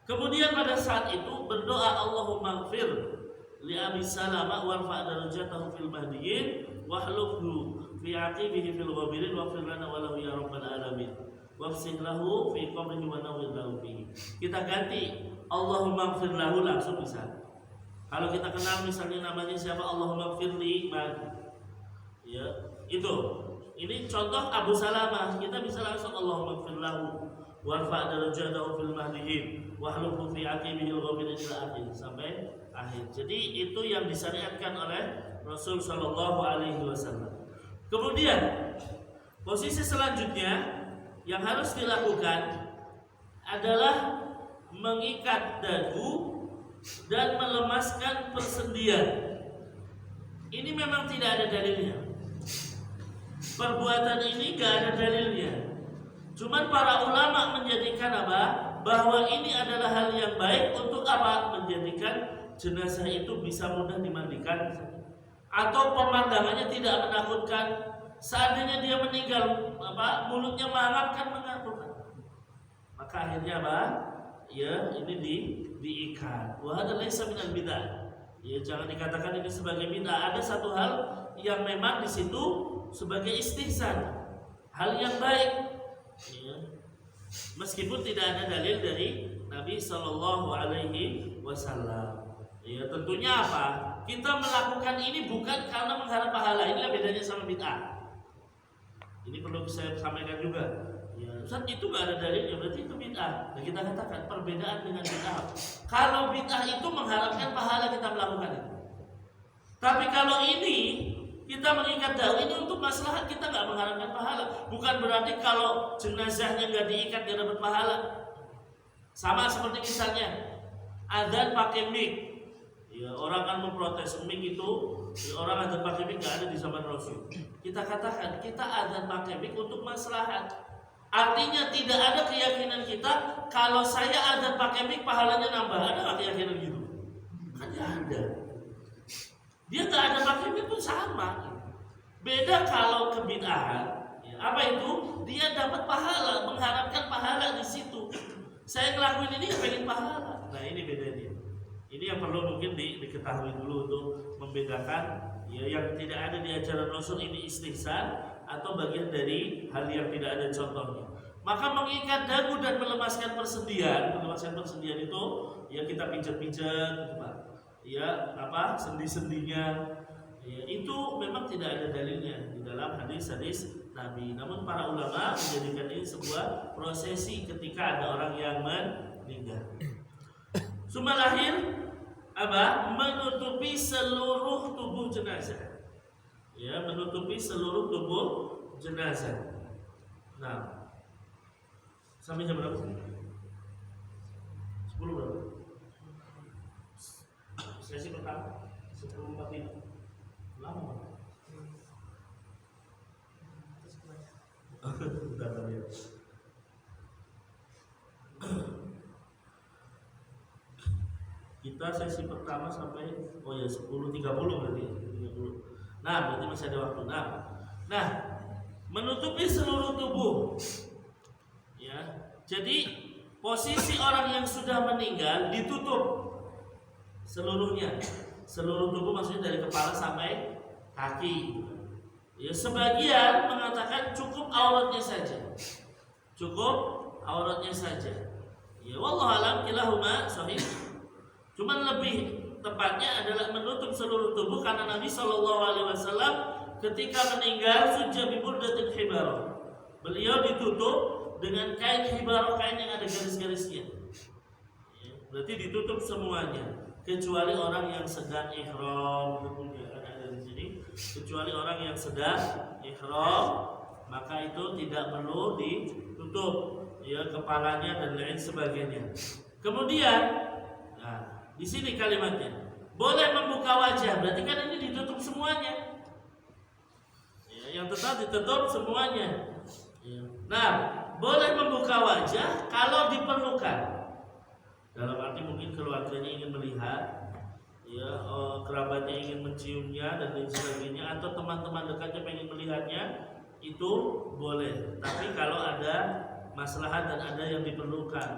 Speaker 1: kemudian pada saat itu berdoa, Allahumma ighfir li Abi Salamah warfa' darajatahu fil mahdiyyin wahlufhu fi aqibihi fil ghabirin waghfir lana wa lahu ya rabbal alamin wafsih lahu fi qabrihi wa nawwir lahu fihi. Kita ganti Allahumma ighfir lahu, langsung bisa. Kalau kita kenal misalnya namanya siapa, Allahumma ighfir li ya, itu. Ini contoh Abu Salamah, kita bisa langsung Allahumma ighfir lahu warfa' darajatahu fil mahdiyyin wahlufhu fi aqibihi al-ghabirin ila akhir, sampai akhir. Jadi itu yang disyariatkan oleh Rasul sallallahu alaihi wasallam. Kemudian posisi selanjutnya yang harus dilakukan adalah mengikat dagu dan melemaskan persendian. Ini memang tidak ada dalilnya. Perbuatan ini gak ada dalilnya. Cuman para ulama menjadikan apa? Bahwa ini adalah hal yang baik untuk apa? Menjadikan jenazah itu bisa mudah dimandikan, atau pemandangannya tidak menakutkan. Seandainya dia meninggal, mulutnya mangap kan menakutkan. Maka akhirnya apa? Ya, ini diikat. Wa hadza laisa minal bid'ah. Ya, jangan dikatakan ini sebagai bid'ah. Ada satu hal yang memang di situ sebagai istihsan, hal yang baik. Ya. Meskipun tidak ada dalil dari Nabi Shallallahu Alaihi Wasallam. Ya, tentunya apa? Kita melakukan ini bukan karena mengharap pahala. Inilah bedanya sama bid'ah. Ini perlu saya sampaikan juga. Ya, Ustaz, itu nggak ada dalilnya, berarti itu bid'ah. Nah, kita katakan perbedaan dengan bid'ah. Kalau bid'ah itu mengharapkan pahala, kita melakukan itu. Tapi kalau ini kita mengikat daun ini untuk maslahat, kita nggak mengharapkan pahala. Bukan berarti kalau jenazahnya nggak diikat dia dapat pahala. Sama seperti misalnya adzan pakai mic. Ya, orang kan memprotes mic itu, orang adzan pakai mic nggak ada di zaman Rasul. Kita katakan kita adzan pakai mic untuk maslahat. Artinya tidak ada keyakinan kita kalau saya adzan pakai mic pahalanya nambah. Ada nggak keyakinan gitu? Kan nggak ada. Dia nggak ada pakai mic pun sama. Beda kalau kebid'ahan. Ya, apa itu? Dia dapat pahala, mengharapkan pahala di situ. Saya ngelakuin ini pengen pahala. Nah, ini bedanya. Ini yang perlu mungkin diketahui dulu untuk membedakan ya, yang tidak ada di ajaran Rasul ini istihsan atau bagian dari hal yang tidak ada contohnya. Maka mengikat dagu dan melemaskan persendian itu ya kita pijat-pijat, ya sendi-sendinya, ya, itu memang tidak ada dalilnya di dalam hadis-hadis Nabi. Namun para ulama menjadikan ini sebuah prosesi ketika ada orang yang meninggal. Summa lahir menutupi seluruh tubuh jenazah. Ya, menutupi seluruh tubuh jenazah. Nah, sampai jam berapa? 10 berapa? Sesi pertama 10.45. Lama. Bentar ya. Kita sesi pertama sampai 10.30 berarti 30. Nah, berarti masih ada waktu. Nah, menutupi seluruh tubuh. Ya, jadi posisi orang yang sudah meninggal ditutup seluruhnya, seluruh tubuh maksudnya dari kepala sampai kaki. Ya, sebagian mengatakan cukup auratnya saja, cukup auratnya saja. Ya, wallahu alam kilahuma sahih. Cuman lebih tepatnya adalah menutup seluruh tubuh karena Nabi SAW ketika meninggal sujud bi burdatin hibarah. Beliau ditutup dengan kain hibarah, kain yang ada garis-garisnya. Ya, berarti ditutup semuanya kecuali orang yang sedang ihram. Ada di sini kecuali orang yang sedang ihram, maka itu tidak perlu ditutup ya kepalanya dan lain sebagainya. Kemudian di sini kalimatnya boleh membuka wajah, berarti kan ini ditutup semuanya. Ya, yang tetap ditutup semuanya. Ya. Nah, boleh membuka wajah kalau diperlukan. Dalam arti mungkin keluarganya ingin melihat, ya, kerabatnya ingin menciumnya dan lain sebagainya, atau teman-teman dekatnya pengen melihatnya, itu boleh. Tapi kalau ada maslahat dan ada yang diperlukan.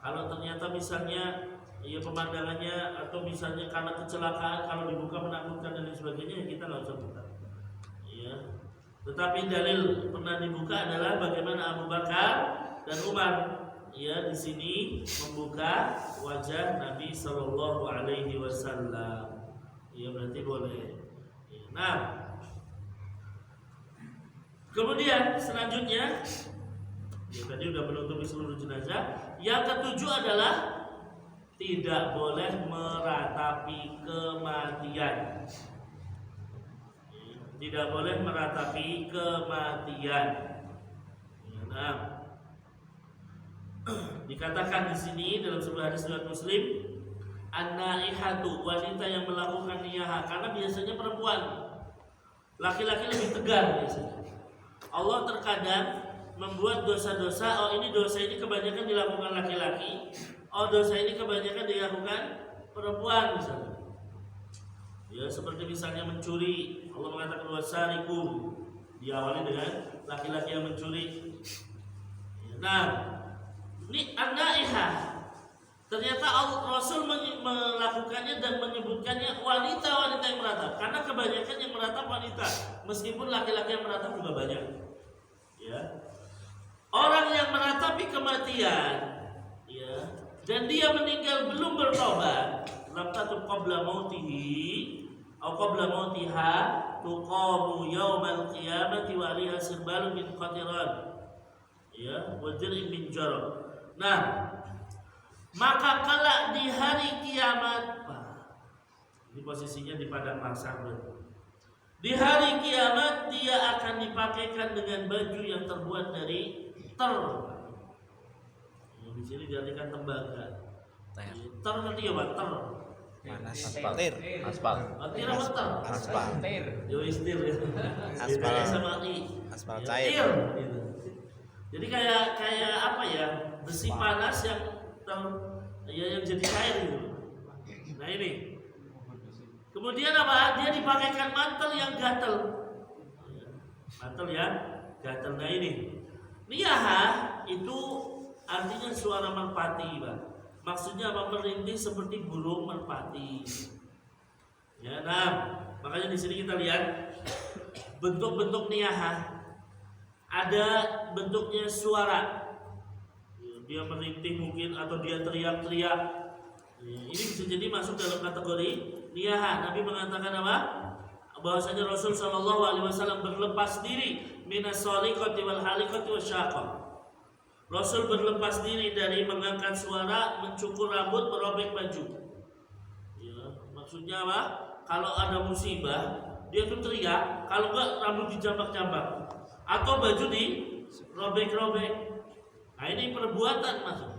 Speaker 1: Kalau ternyata misalnya ya pemandangannya atau misalnya karena kecelakaan kalau dibuka menakutkan dan lain sebagainya, ya kita nggak usah buka. Ya. Tetapi dalil pernah dibuka adalah bagaimana Abu Bakar dan Umar ya di sini membuka wajah Nabi Shallallahu Alaihi Wasallam. Ya berarti boleh. Ya. Nah, kemudian selanjutnya, ya tadi udah menutupi seluruh jenazah. Yang ketujuh adalah tidak boleh meratapi kematian. Tidak boleh meratapi kematian. Nah, dikatakan di sini dalam sebuah hadis riwayat Muslim, an-naihatu, wanita yang melakukan niyah, karena biasanya perempuan, laki-laki lebih tegar biasanya. Allah terkadang membuat dosa-dosa, ini dosa ini kebanyakan dilakukan laki-laki, dosa ini kebanyakan dilakukan perempuan misalnya. Ya seperti misalnya mencuri, Allah mengatakan wasariqu, diawali dengan laki-laki yang mencuri. Nah, ini an-naihah. Ternyata Rasul melakukannya dan menyebutkannya wanita-wanita yang meratap, karena kebanyakan yang meratap wanita, meskipun laki-laki yang meratap juga banyak. Ya. Orang yang meratapi kematian, ya, dan dia meninggal belum bertobat, lam tatub qabla mautihi atau qabla mautiha tuqamu yaumal qiyamati wa alaiha sirbalun min qatiran, ya, wa dir'in min jarab. Nah, maka kelak di hari kiamat, ini posisinya di padang mahsyar. Di hari kiamat dia akan dipakaikan dengan baju yang terbuat dari ter. Di sini diartikan tembaga. Ter nanti ya, Pak, ter.
Speaker 2: Aspal.
Speaker 1: Aspal. Tir apa ter?
Speaker 2: Aspal.
Speaker 1: Yo istir ya.
Speaker 2: Aspal.
Speaker 1: Sama i.
Speaker 2: Aspal
Speaker 1: Ya,
Speaker 2: cair.
Speaker 1: tir, gitu. Jadi kayak apa ya? Besi panas yang yang jadi cair gitu. Nah ini. Kemudian apa? Dia dipakaikan mantel yang gatal. Mantel yang gatal. Nah ini. Niyah itu artinya suara merpati, Pak. Maksudnya apa? Merintih seperti burung merpati. Ya, nah, makanya di sini kita lihat bentuk-bentuk niyah. Ada bentuknya suara. Dia merintih mungkin atau dia teriak-teriak. Ini bisa jadi masuk dalam kategori niyah. Nabi mengatakan apa? Bahwasanya Rasul Shallallahu Alaihi Wasallam berlepas diri minas soliqati wal halikati wasyaqah. Rasul berlepas diri dari mengangkat suara, mencukur rambut, merobek baju. Ya, maksudnya apa? Kalau ada musibah, dia tuh teriak. Kalau enggak, rambut dijambak-jambak atau baju dirobek-robek. Nah ini perbuatan masuk.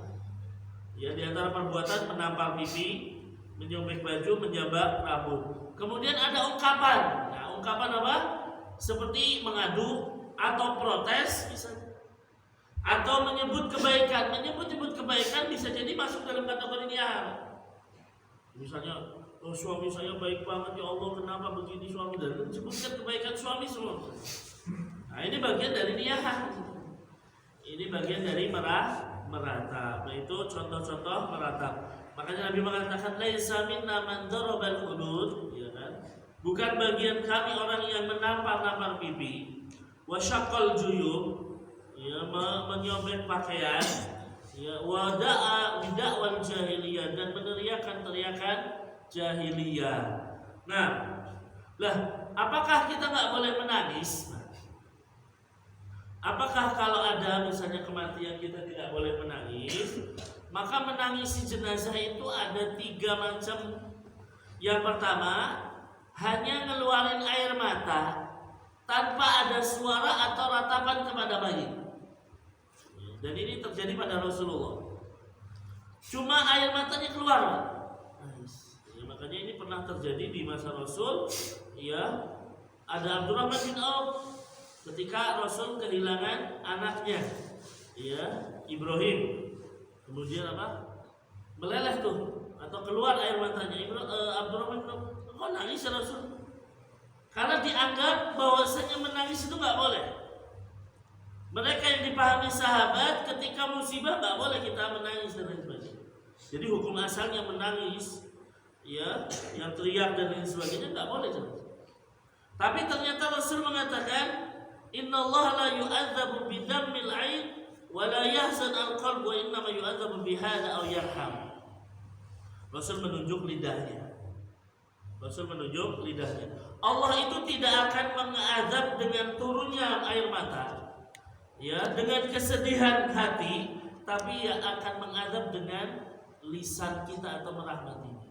Speaker 1: Ya, di antara perbuatan menampar pipi, menyobek baju, menjambak rambut. Kemudian ada ungkapan. Nah, ungkapan apa? Seperti mengadu atau protes misalnya. Atau menyebut kebaikan. Menyebut kebaikan bisa jadi masuk dalam kategori niyah. Misalnya, suami saya baik banget ya Allah, kenapa begini suami, dan sebutkan kebaikan suami semua. Nah, ini bagian dari niyah. Ini bagian dari meratap. Nah, itu contoh-contoh meratap. Makanya Nabi mengatakan laisa minna man darabal hudud, ya kan? Bukan bagian kami orang yang menampar-nampar pipi, wa syaqqal juyub, ya, menyobek pakaian, ya, wada'a bid'awal jahiliyah, dan meneriakan teriakan jahiliyah. Nah, lah, apakah kita nggak boleh menangis? Apakah kalau ada misalnya kematian kita tidak boleh menangis? Maka menangisi jenazah itu ada 3 macam. Yang pertama, hanya ngeluarin air mata tanpa ada suara atau ratapan kepada mayit. Dan ini terjadi pada Rasulullah. Cuma air matanya keluar. Ya, makanya ini pernah terjadi di masa Rasul. Ya, ada Abdurrahman bin Auf ketika Rasul kehilangan anaknya, ya, Ibrahim. Kemudian apa? Meleleh tuh atau keluar air matanya. Abdurrahman bin Auf, kok nangis ya Rasul? Karena dianggap bahwasanya menangis itu nggak boleh. Mereka yang dipahami sahabat ketika musibah nggak boleh kita menangis dan lain sebagainya. Jadi hukum asalnya menangis, ya, yang teriak dan lain sebagainya nggak boleh. Tapi ternyata Rasul mengatakan, Inna Allah la yu'adzabu bidhammil 'ain wa la yahzan al-qalb wa innama yu'adzabu bihada aw yarham. Rasul menunjuk lidahnya. Allah itu tidak akan mengazab dengan turunnya air mata, ya, dengan kesedihan hati, tapi ia akan mengazab dengan lisan kita atau merahmatinya.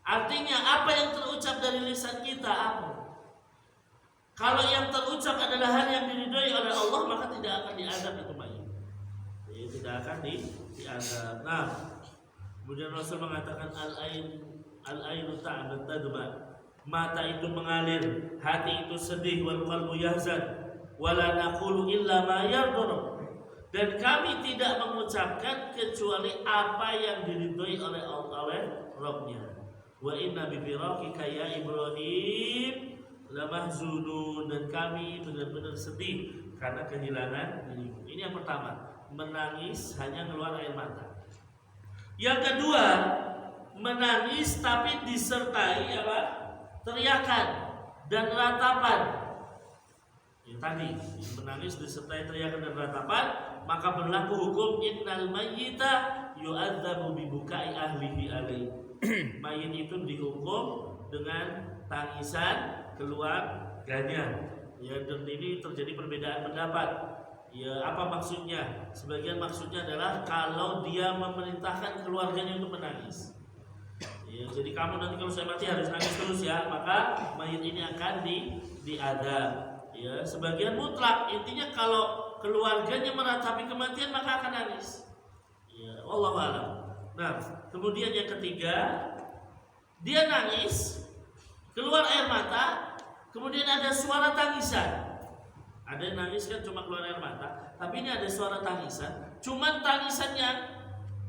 Speaker 1: Artinya apa yang terucap dari lisan kita apa? Kalau yang terucap adalah hal yang diridhoi oleh Allah, maka tidak akan diazab itu mayit. Ya, tidak akan diazab. Nah, kemudian Rasul mengatakan al-ainu ta'bad tadma. Mata itu mengalir, hati itu sedih, wal qalbu yahzan, wala naqulu illa ma yardur. Dan kami tidak mengucapkan kecuali apa yang diridhoi oleh Rabb-Nya. Wa inna bi firaqika ya Ibrahim lamahzunun, dan kami benar-benar sedih karena kehilangan dirimu. Ini yang pertama, menangis hanya keluar air mata. Yang kedua, menangis tapi disertai apa? Teriakan dan ratapan. Ya, tadi menangis disertai teriakan dan ratapan, maka berlaku hukum innal mayyita yu'adzabu bi bukai ahlihi alaihi. Mayit itu dihukum dengan tangisan keluarganya. Ya, dan ini terjadi perbedaan pendapat. Ya, apa maksudnya? Sebagian maksudnya adalah kalau dia memerintahkan keluarganya untuk menangis. Ya, jadi kamu nanti kalau saya mati harus nangis terus ya, maka mayit ini akan diadab. Ya, sebagian mutlak, intinya kalau keluarganya meratapi kematian maka akan nangis. Ya, wallahu a'lam. Nah, kemudian yang ketiga, dia nangis, keluar air mata, kemudian ada suara tangisan. Ada yang nangis kan cuma keluar air mata, tapi ini ada suara tangisan. Cuman tangisannya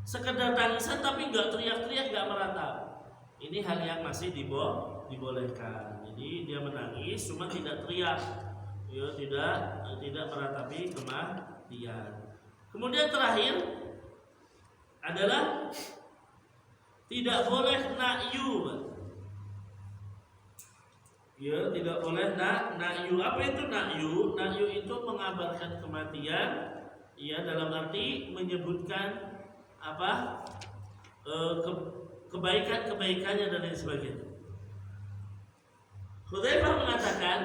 Speaker 1: sekedar tangisan tapi nggak teriak-teriak, nggak meratap. Ini hal yang masih dibolehkan. Jadi dia menangis, cuma tidak teriak, ya, tidak meratapi kematian. Kemudian terakhir adalah tidak boleh na'yu. Ya, tidak boleh na'yu. Apa itu na'yu? Na'yu itu mengabarkan kematian, ya, dalam arti menyebutkan apa? Kebaikan-kebaikannya dan lain sebagainya. Hudzaifah mengatakan,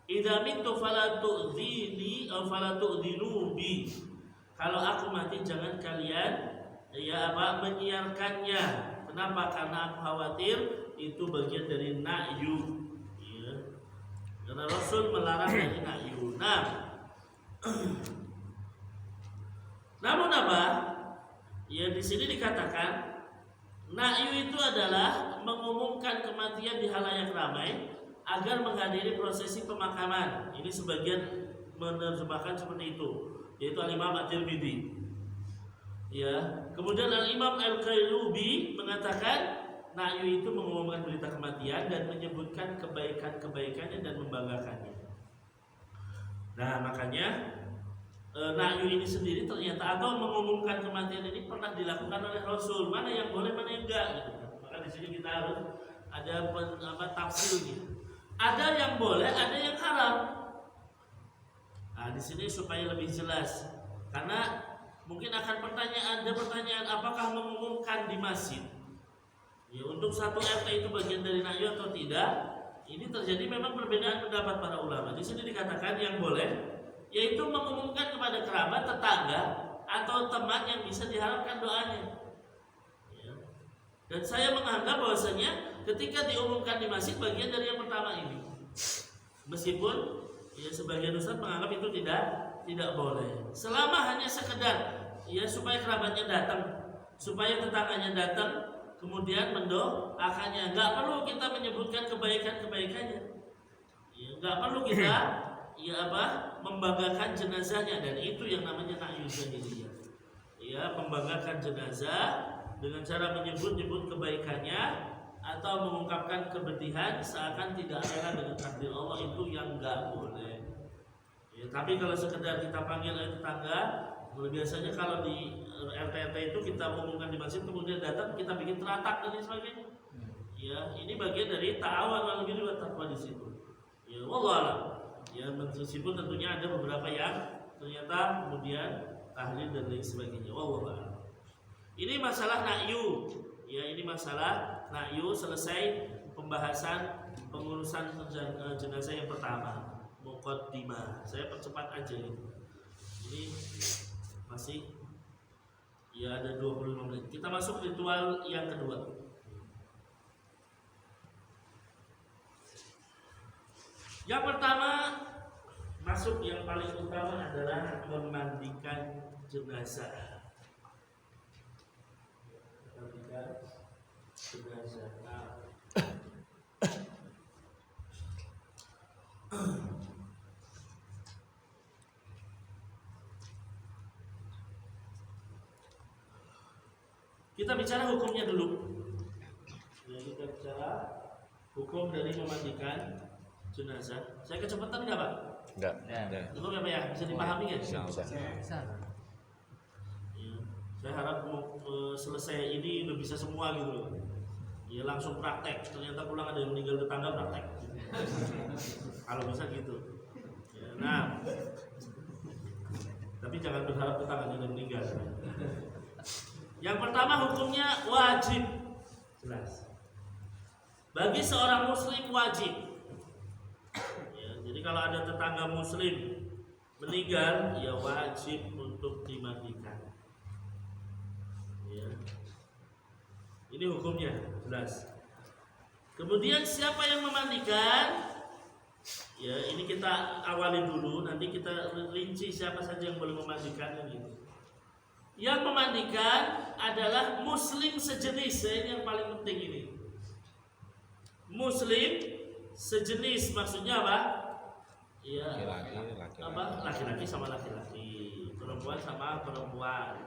Speaker 1: "Idza mittu fala tu'dhini aw fala tu'dhinu bi." Kalau aku mati jangan kalian menyiarkannya. Kenapa? Karena aku khawatir itu bagian dari na'yu. Karena Rasul melarang dari na'yu. Nah, namun apa? Ya, di sini dikatakan na'yu itu adalah mengumumkan kematian di halayak ramai agar menghadiri prosesi pemakaman. Ini sebagian menerjemahkan seperti itu, yaitu Al-Imam At-Tirmidzi. Ya, kemudian Al-Imam Al-Qailubi mengatakan na'yu itu mengumumkan berita kematian dan menyebutkan kebaikan-kebaikannya dan membanggakannya. Nah makanya na'yu ini sendiri ternyata atau mengumumkan kematian ini pernah dilakukan oleh Rasul. Mana yang boleh, mana yang enggak gitu kan. Maka di sini kita harus ada tafsirnya. Ada yang boleh, ada yang haram. Nah, di sini supaya lebih jelas. Karena mungkin akan ada pertanyaan apakah mengumumkan di masjid ya untuk satu RT itu bagian dari na'yu atau tidak? Ini terjadi memang perbedaan pendapat para ulama. Di sini dikatakan yang boleh yaitu mengumumkan kepada kerabat, tetangga, atau teman yang bisa diharapkan doanya. Ya. Dan saya menganggap bahwasanya ketika diumumkan di masjid bagian dari yang pertama ini. Meskipun ya sebagian ustaz menganggap itu tidak boleh. Selama hanya sekedar ya supaya kerabatnya datang, supaya tetangganya datang, kemudian mendoakannya. Nggak perlu kita menyebutkan kebaikan-kebaikannya. Ya, nggak perlu kita membanggakan jenazahnya, dan itu yang namanya na'yu jahiliyah. Ya, membanggakan jenazah dengan cara menyebut-nyebut kebaikannya atau mengungkapkan kebetihan seakan tidak rela dengan takdir Allah, itu yang enggak boleh. Ya, tapi kalau sekedar kita panggil tetangga, biasanya kalau di RT itu kita umumkan di masjid kemudian datang kita bikin teratak dan sebagainya. Ya, ini bagian dari ta'awun 'alal birri wat taqwa di situ. Ya, wallahu a'lam. Ya, meskipun tentunya ada beberapa yang ternyata kemudian tahlil dan lain sebagainya. Wallahu a'lam. Ini masalah na'yu. Ya, ini masalah na'yu. Selesai pembahasan pengurusan jenazah yang pertama, muqaddimah. Saya percepat aja ini. Ini masih ya ada 25 menit. Kita masuk ritual yang kedua. Yang pertama, masuk yang paling utama adalah memandikan jenazah. Memandikan jenazah. Kita bicara hukumnya dulu. Ya, kita bicara hukum dari memandikan jenazah. Saya kecepatan nggak Pak?
Speaker 2: Enggak.
Speaker 1: Cukup ya Pak ya? Bisa dipahami nggak?
Speaker 2: Bisa.
Speaker 1: Ya, saya harap selesai ini udah bisa semua gitu loh. Ya langsung praktek. Ternyata pulang ada yang meninggal tetangga, praktek. Kalau bisa gitu. Ya, nah, tapi jangan berharap tetangganya udah meninggal. Yang pertama hukumnya wajib. Jelas. Bagi seorang muslim wajib. Jadi kalau ada tetangga muslim meninggal, ya wajib untuk dimandikan. Ya. Ini hukumnya jelas. Kemudian siapa yang memandikan? Ya, ini kita awali dulu, nanti kita rinci siapa saja yang boleh memandikan gitu. Yang memandikan adalah muslim sejenis. Ini yang paling penting ini. Muslim sejenis maksudnya apa? Ya, laki-laki sama laki-laki, perempuan sama perempuan.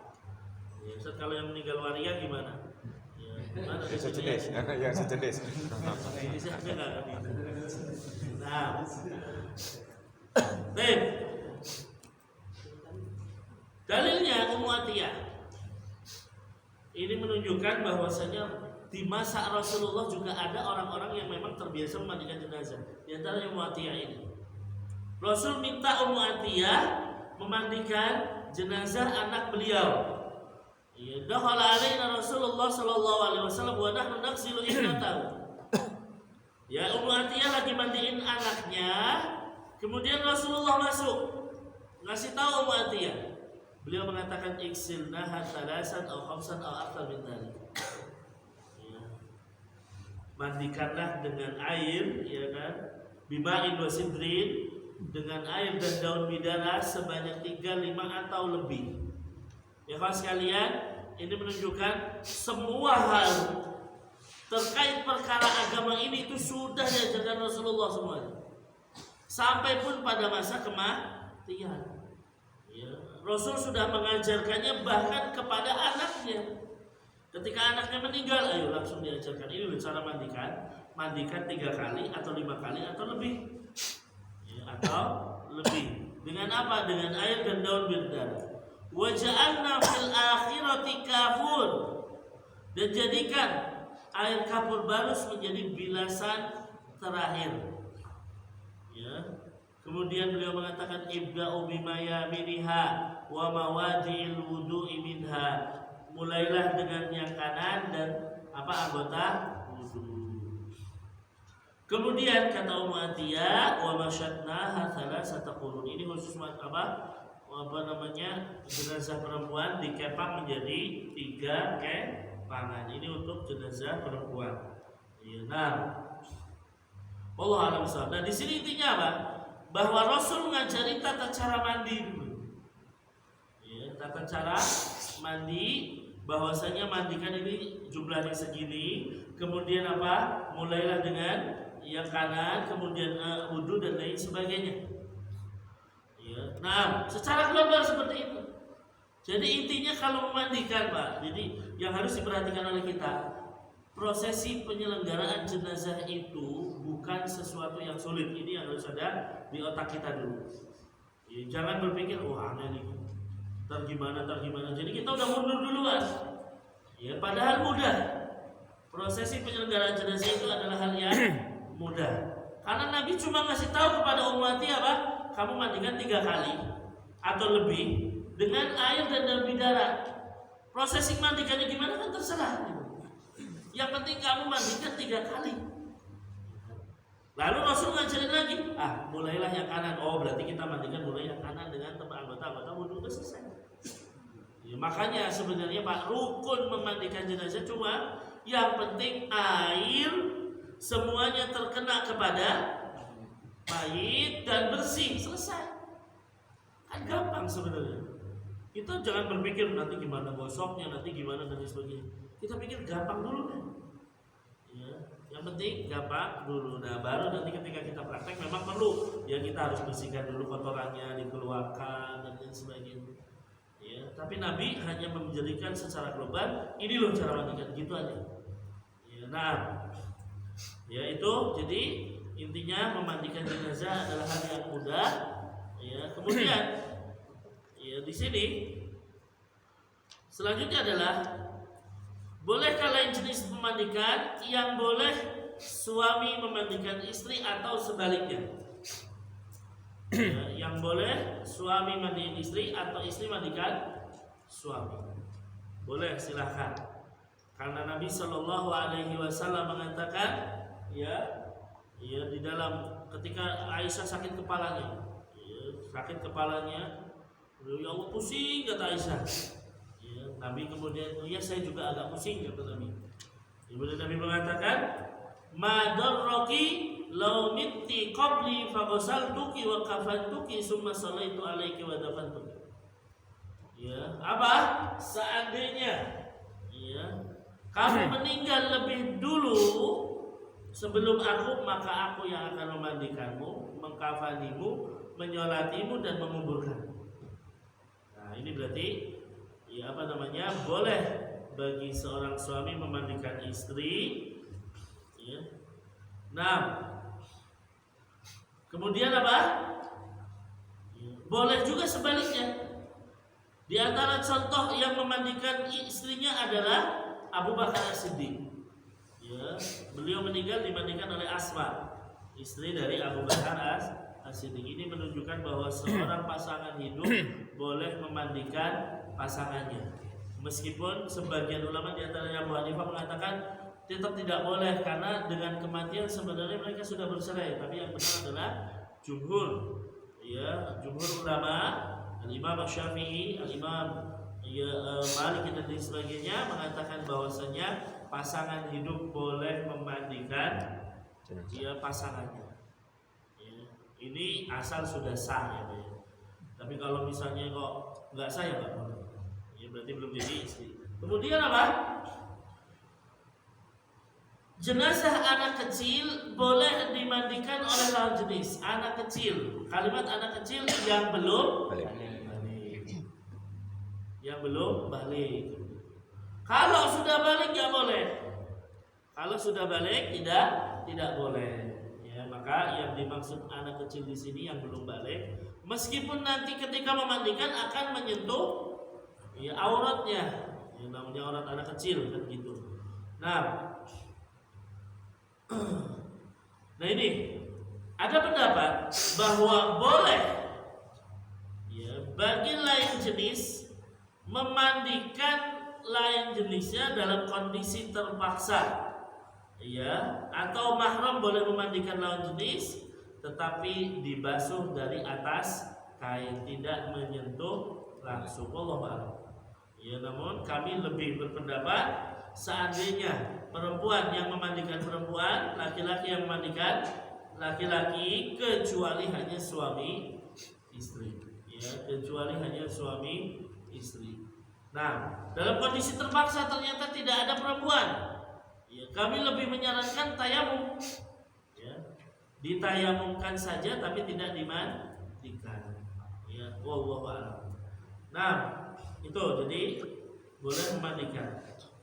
Speaker 1: Ya, Ustaz, kalau yang meninggal waria gimana? Ya, gimana?
Speaker 2: Sejenis, yang sejenis.
Speaker 1: Ini saya nggak ngerti. Nah, baik. Dalilnya Ummu Atiyah. Ini menunjukkan bahwasanya di masa Rasulullah juga ada orang-orang yang memang terbiasa memandikan jenazah. Di antaranya Ummu Atiyah ini. Rasul minta Ummu Atiyah memandikan jenazah anak beliau. Ya, dakhala alaina Rasulullah sallallahu alaihi wasallam wa nahnu naghsilu ibnatahu. Ya, Ummu Atiyah lagi mandiin anaknya, kemudian Rasulullah masuk. Ngasih tahu Ummu Atiyah. Beliau mengatakan iksilnaha thalasan aw khamsan aw akthar min dzalik. Ya. Mandikanlah dengan air, ya kan? Bima'in wa sidrin, dengan air dan daun bidara sebanyak 3, 5 atau lebih. Ya kawan sekalian, ini menunjukkan semua hal terkait perkara agama ini itu sudah diajarkan Rasulullah semuanya. Sampai pun pada masa kematian. Ya, Rasul sudah mengajarkannya bahkan kepada anaknya. Ketika anaknya meninggal, ayo langsung diajarkan ini cara mandikan. Mandikan 3 kali atau 5 kali atau lebih. Atau lebih. Dengan apa? Dengan air dan daun bidara. Wa ja'alna fil akhirati kafur, dan jadikan air kapur barus menjadi bilasan terakhir. Ya. Kemudian beliau mengatakan ibda'u bima yaminiha wa mawadi'il wudu'i minha. Mulailah dengan yang kanan dan anggota wudu. Kemudian kata Ummu Atiyah wa masyadnaha thalathata qurun. Ini khusus jenazah perempuan dikepang menjadi 3 kepangan. Ini untuk jenazah perempuan. Nah, Allah alam shawab. Nah, di sini intinya apa? Bahwa Rasul mengajari tata cara mandi dulu. Tata cara mandi, bahwasanya mandikan ini jumlahnya segini, kemudian mulailah dengan yang kanan, kemudian wudu dan lain sebagainya. Nah, secara global seperti itu. Jadi intinya kalau memandikan, Pak, jadi yang harus diperhatikan oleh kita, prosesi penyelenggaraan jenazah itu bukan sesuatu yang sulit. Ini yang harus ada di otak kita dulu. Jangan berpikir, aneh nih, ntar gimana. Jadi kita udah mundur duluan. Padahal mudah. Prosesi penyelenggaraan jenazah itu adalah hal yang mudah. Karena Nabi cuma ngasih tahu kepada umat kamu mandikan 3 kali atau lebih dengan air dan daun bidara. Prosesi mandikannya gimana kan terserah. Yang penting kamu mandikan 3 kali. Lalu Rasul ngajarin lagi, mulailah yang kanan. Berarti kita mandikan mulai yang kanan dengan anggota wudu, udah selesai. Makanya sebenarnya Pak, rukun memandikan jenazah cuma yang penting air semuanya terkena kepada mayit dan bersih, selesai. Kan gampang sebenarnya. Kita jangan berpikir nanti gimana gosoknya, nanti gimana dan sebagainya. Kita pikir gampang dulu kan. Yang penting gampang dulu. Nah, baru nanti ketika kita praktek memang perlu kita harus bersihkan dulu kotorannya, dikeluarkan dan lain sebagainya. Tapi Nabi hanya menjadikan secara global, ini loh cara mandikan, gitu aja. Itu jadi intinya memandikan jenazah adalah hal yang mudah. Kemudian di sini selanjutnya adalah bolehkah lain jenis memandikan? Yang boleh suami memandikan istri atau sebaliknya. Yang boleh suami mandikan istri atau istri mandikan suami. Boleh, silahkan. Karena Nabi Shallallahu Alaihi Wasallam mengatakan, di dalam ketika Aisyah sakit kepalanya, ya Allah pusing kata Aisyah. Nabi kemudian, saya juga agak pusing kata Nabi. Kemudian Nabi mengatakan, ma darraki law mitti qabli fa ghasaltuki wa kafantuki summa sallaitu alaiki wa dafantuki. Seandainya kamu meninggal lebih dulu sebelum aku, maka aku yang akan memandikanmu, mengkafanimu, menyolatimu dan menguburkanmu. Nah, ini berarti boleh bagi seorang suami memandikan istri. Nah, kemudian boleh juga sebaliknya. Di antara contoh yang memandikan istrinya adalah Abu Bakar As-Siddiq. Beliau meninggal dimandikan oleh Asma, istri dari Abu Bakar As-Siddiq. Ini menunjukkan bahwa seorang pasangan hidup boleh memandikan pasangannya. Meskipun sebagian ulama di antaranya Abu Hanifah mengatakan tetap tidak boleh karena dengan kematian sebenarnya mereka sudah bercerai. Tapi yang benar adalah jumhur ulama, Al-Imam Syafi'i, Al-Imam Malik dan lain sebagainya mengatakan bahwasanya pasangan hidup boleh memandikan pasangannya. Ini asal sudah sah ya. Tapi kalau misalnya kok nggak sah ya nggak boleh. Berarti belum jadi istri. Kemudian jenazah anak kecil boleh dimandikan oleh lawan jenis. Anak kecil, kalimat anak kecil yang belum balik. Kalau sudah balik ya boleh. Kalau sudah balik tidak boleh. maka yang dimaksud anak kecil di sini yang belum balik, meskipun nanti ketika memandikan akan menyentuh ya auratnya, yang namanya aurat anak kecil kan gitu. Nah ini ada pendapat bahwa boleh ya bagi lain jenis memandikan lain jenisnya dalam kondisi terpaksa, ya, atau mahram boleh memandikan lawan jenis tetapi dibasuh dari atas kain, tidak menyentuh langsung. Wallahu a'lam. Ya, namun kami lebih berpendapat seandainya perempuan yang memandikan perempuan, laki-laki yang memandikan laki-laki, kecuali hanya suami istri, ya, kecuali hanya suami istri. Nah, dalam kondisi terpaksa ternyata tidak ada perempuan, ya, kami lebih menyarankan tayamum, ya, ditayamumkan saja tapi tidak dimandikan, ya, wallahu a'lam. Nah, itu jadi boleh memandikan.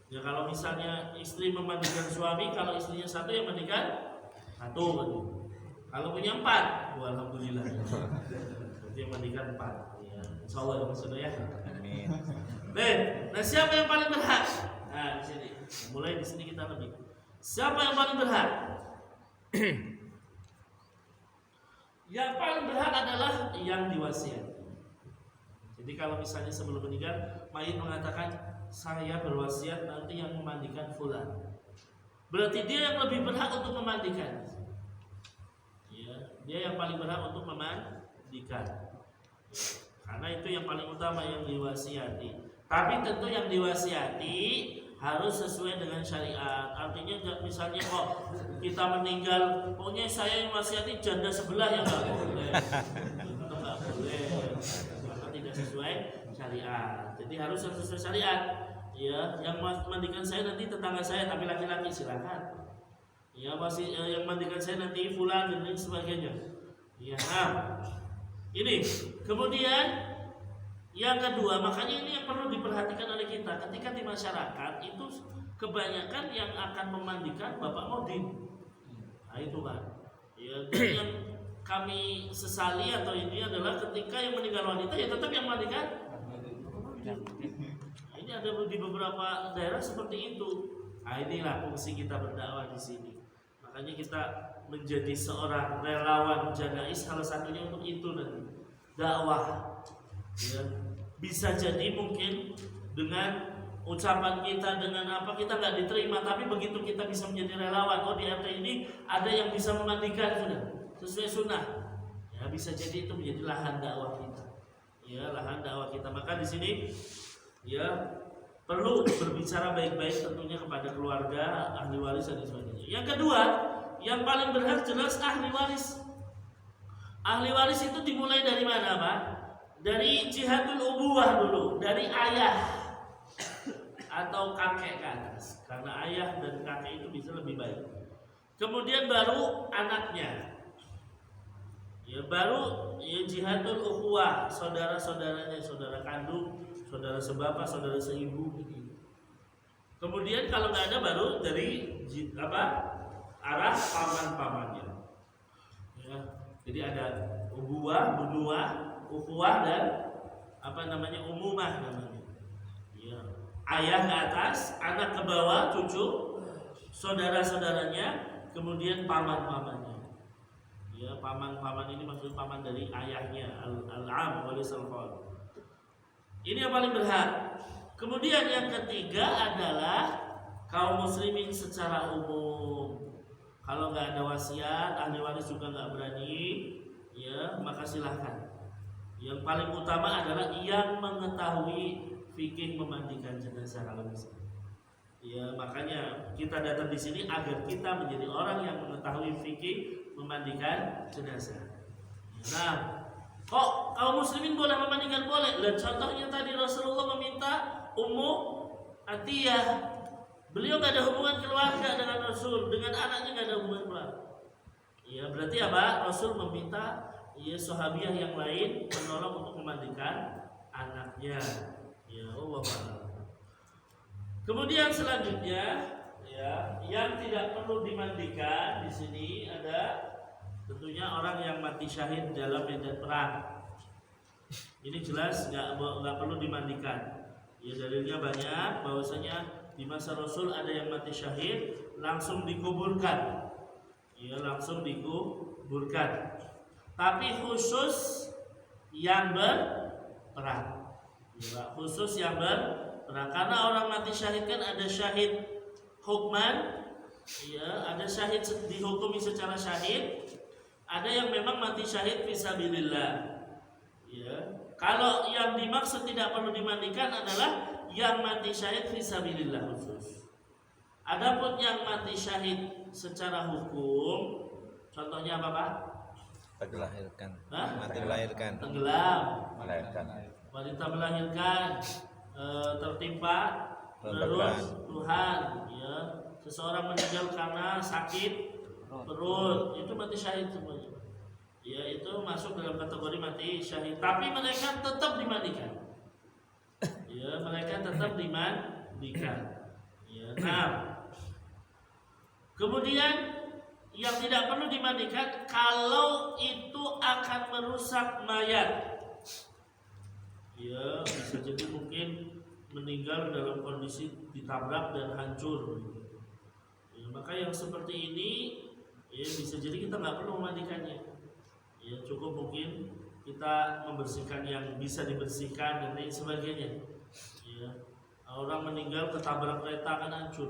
Speaker 1: Ya, kalau misalnya istri memandikan suami, kalau istrinya satu yang mandikan satu, kalau punya 4, alhamdulillah. Berarti yang mandikan 4, ya, insya Allah ya maksudnya ya.
Speaker 2: Amin.
Speaker 1: Nah, siapa yang paling berhak? Nah, di sini. Mulai di sini kita lebih. Siapa yang paling berhak? Yang paling berhak adalah yang diwasiat. Jadi kalau misalnya sebelum meninggal, mayit mengatakan saya berwasiat nanti yang memandikan fulan, berarti dia yang lebih berhak untuk memandikan. Ya, dia yang paling berhak untuk memandikan. Ya, karena itu yang paling utama yang diwasiati. Tapi tentu yang diwasiati harus sesuai dengan syariat. Artinya misalnya kok kita meninggal, pokoknya saya yang wasiati janda sebelah yang nggak boleh. Itu nggak boleh. Maka tidak sesuai syariat. Jadi harus sesuai syariat. Ya, yang mandikan saya nanti tetangga saya tapi laki-laki, silakan. Ya, masih yang mandikan saya nanti fulan dan lain sebagainya. Ya, nah, ini kemudian yang kedua, makanya ini yang perlu diperhatikan oleh kita ketika di masyarakat itu kebanyakan yang akan memandikan bapak modin. Nah itu kan. Ya, yang kami sesali atau ini adalah ketika yang meninggal wanita ya tetap yang memandikan. Nah, ini ada di beberapa daerah seperti itu. Nah, inilah fungsi kita berdakwah di sini. Makanya kita menjadi seorang relawan janais salah satunya untuk itu nanti dakwah. Ya, bisa jadi mungkin dengan ucapan kita, dengan apa kita nggak diterima, tapi begitu kita bisa menjadi relawan, oh di RT ini ada yang bisa memandikan sudah sesuai sunnah, ya bisa jadi itu menjadi lahan dakwah kita, ya lahan dakwah kita. Maka di sini ya perlu berbicara baik-baik tentunya kepada keluarga, ahli waris dan sebagainya. Yang kedua, yang paling berhak jelas ahli waris. Ahli waris itu dimulai dari mana, Pak? Dari jihatul ubuwah dulu, dari ayah atau kakek ke atas, karena ayah dan kakek itu bisa lebih baik. Kemudian baru anaknya, ya baru ya jihatul ukhuwah, saudara-saudaranya, saudara kandung, saudara sebapak, saudara seibu. Kemudian kalau nggak ada baru dari arah paman-pamannya. Ya, jadi ada ubuwah, bunuah, ukhuwah dan umumah namanya. Ya. Ayah ke atas, anak ke bawah, cucu, saudara-saudaranya, kemudian paman-pamannya. Ya, paman-paman ini maksud paman dari ayahnya, al-am walisal khol. Ini yang paling berhak. Kemudian yang ketiga adalah kaum muslimin secara umum. Kalau nggak ada wasiat, ahli waris juga nggak berani, ya maka silahkan. Yang paling utama adalah yang mengetahui fikih memandikan jenazah kalau bisa. Ya, makanya kita datang di sini agar kita menjadi orang yang mengetahui fikih memandikan jenazah. Nah, kok kaum muslimin boleh memandikan? Boleh. Lihat contohnya tadi Rasulullah meminta Ummu Atiyah. Beliau nggak ada hubungan keluarga dengan Rasul, dengan anaknya nggak ada hubungan keluarga. Ya, berarti apa? Rasul meminta ya sahabiah yang lain menolong untuk memandikan anaknya. Ya Allah. Kemudian selanjutnya ya yang tidak perlu dimandikan di sini ada tentunya orang yang mati syahid dalam medan perang. Ini jelas nggak perlu dimandikan. Ya dalilnya banyak, bahwasanya di masa Rasul ada yang mati syahid langsung dikuburkan. Ya langsung dikuburkan. Tapi khusus yang berperang. Ya, khusus yang berperang. Karena orang mati syahid kan ada syahid hukman, ya, ada syahid dihukumi secara syahid, ada yang memang mati syahid fisabilillah. Ya, kalau yang dimaksud tidak perlu dimandikan adalah yang mati syahid fisabilillah khusus. Adapun yang mati syahid secara hukum, contohnya apa Pak?
Speaker 3: Melahirkan.
Speaker 1: Mati
Speaker 3: melahirkan.
Speaker 1: Tenggelam.
Speaker 2: Melahirkan.
Speaker 1: Wanita melahirkan, tertimpa Tuhan, ya. Seseorang meninggal karena sakit perut, itu mati syahid semuanya. Ya, itu masuk dalam kategori mati syahid. Tapi mereka tetap dimandikan. Ya, mereka tetap dimandikan. Ya, nah. Kemudian yang tidak perlu dimandikan kalau itu akan merusak mayat. Ya, bisa jadi mungkin meninggal dalam kondisi ditabrak dan hancur. Ya, maka yang seperti ini ya bisa jadi kita nggak perlu memandikannya. Ya, cukup mungkin kita membersihkan yang bisa dibersihkan dan lain sebagainya. Ya, orang meninggal ketabrak kereta akan hancur,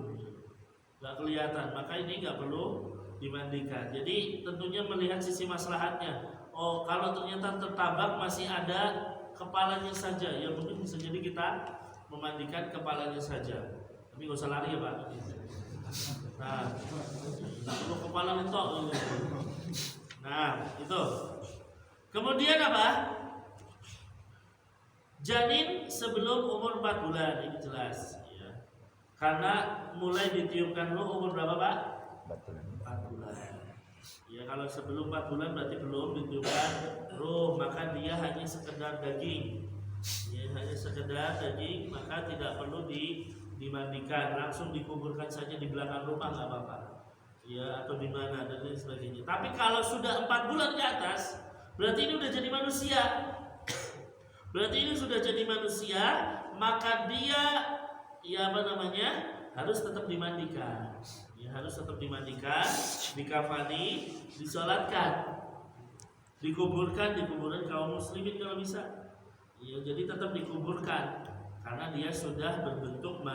Speaker 1: nggak kelihatan. Maka ini nggak perlu dimandikan. Jadi tentunya melihat sisi maslahatnya. Oh, kalau ternyata tertabrak masih ada kepalanya saja, ya mungkin bisa jadi kita memandikan kepalanya saja. Tapi nggak usah lari ya Pak. Nah, kalau kepala itu. Nah, itu. Kemudian apa? Janin sebelum umur 4 bulan, ini jelas. Ya. Karena mulai ditiupkan ruh umur berapa Pak? 4 bulan. Ya, kalau sebelum 4 bulan berarti belum ditiupkan ruh, maka dia hanya sekedar daging. Ya, hanya sekedar daging, maka tidak perlu dimandikan, langsung dikuburkan saja di belakang rumah nggak apa-apa. Ya, atau di mana dan lain sebagainya. Tapi kalau sudah 4 bulan ke atas, berarti ini sudah jadi manusia. Berarti ini sudah jadi manusia, maka dia ya apa namanya? Harus tetap dimandikan. Ya, harus tetap dimandikan, dikafani, disolatkan, dikuburkan di kuburan kaum muslimin kalau bisa. Ya, jadi tetap dikuburkan karena dia sudah berbentuk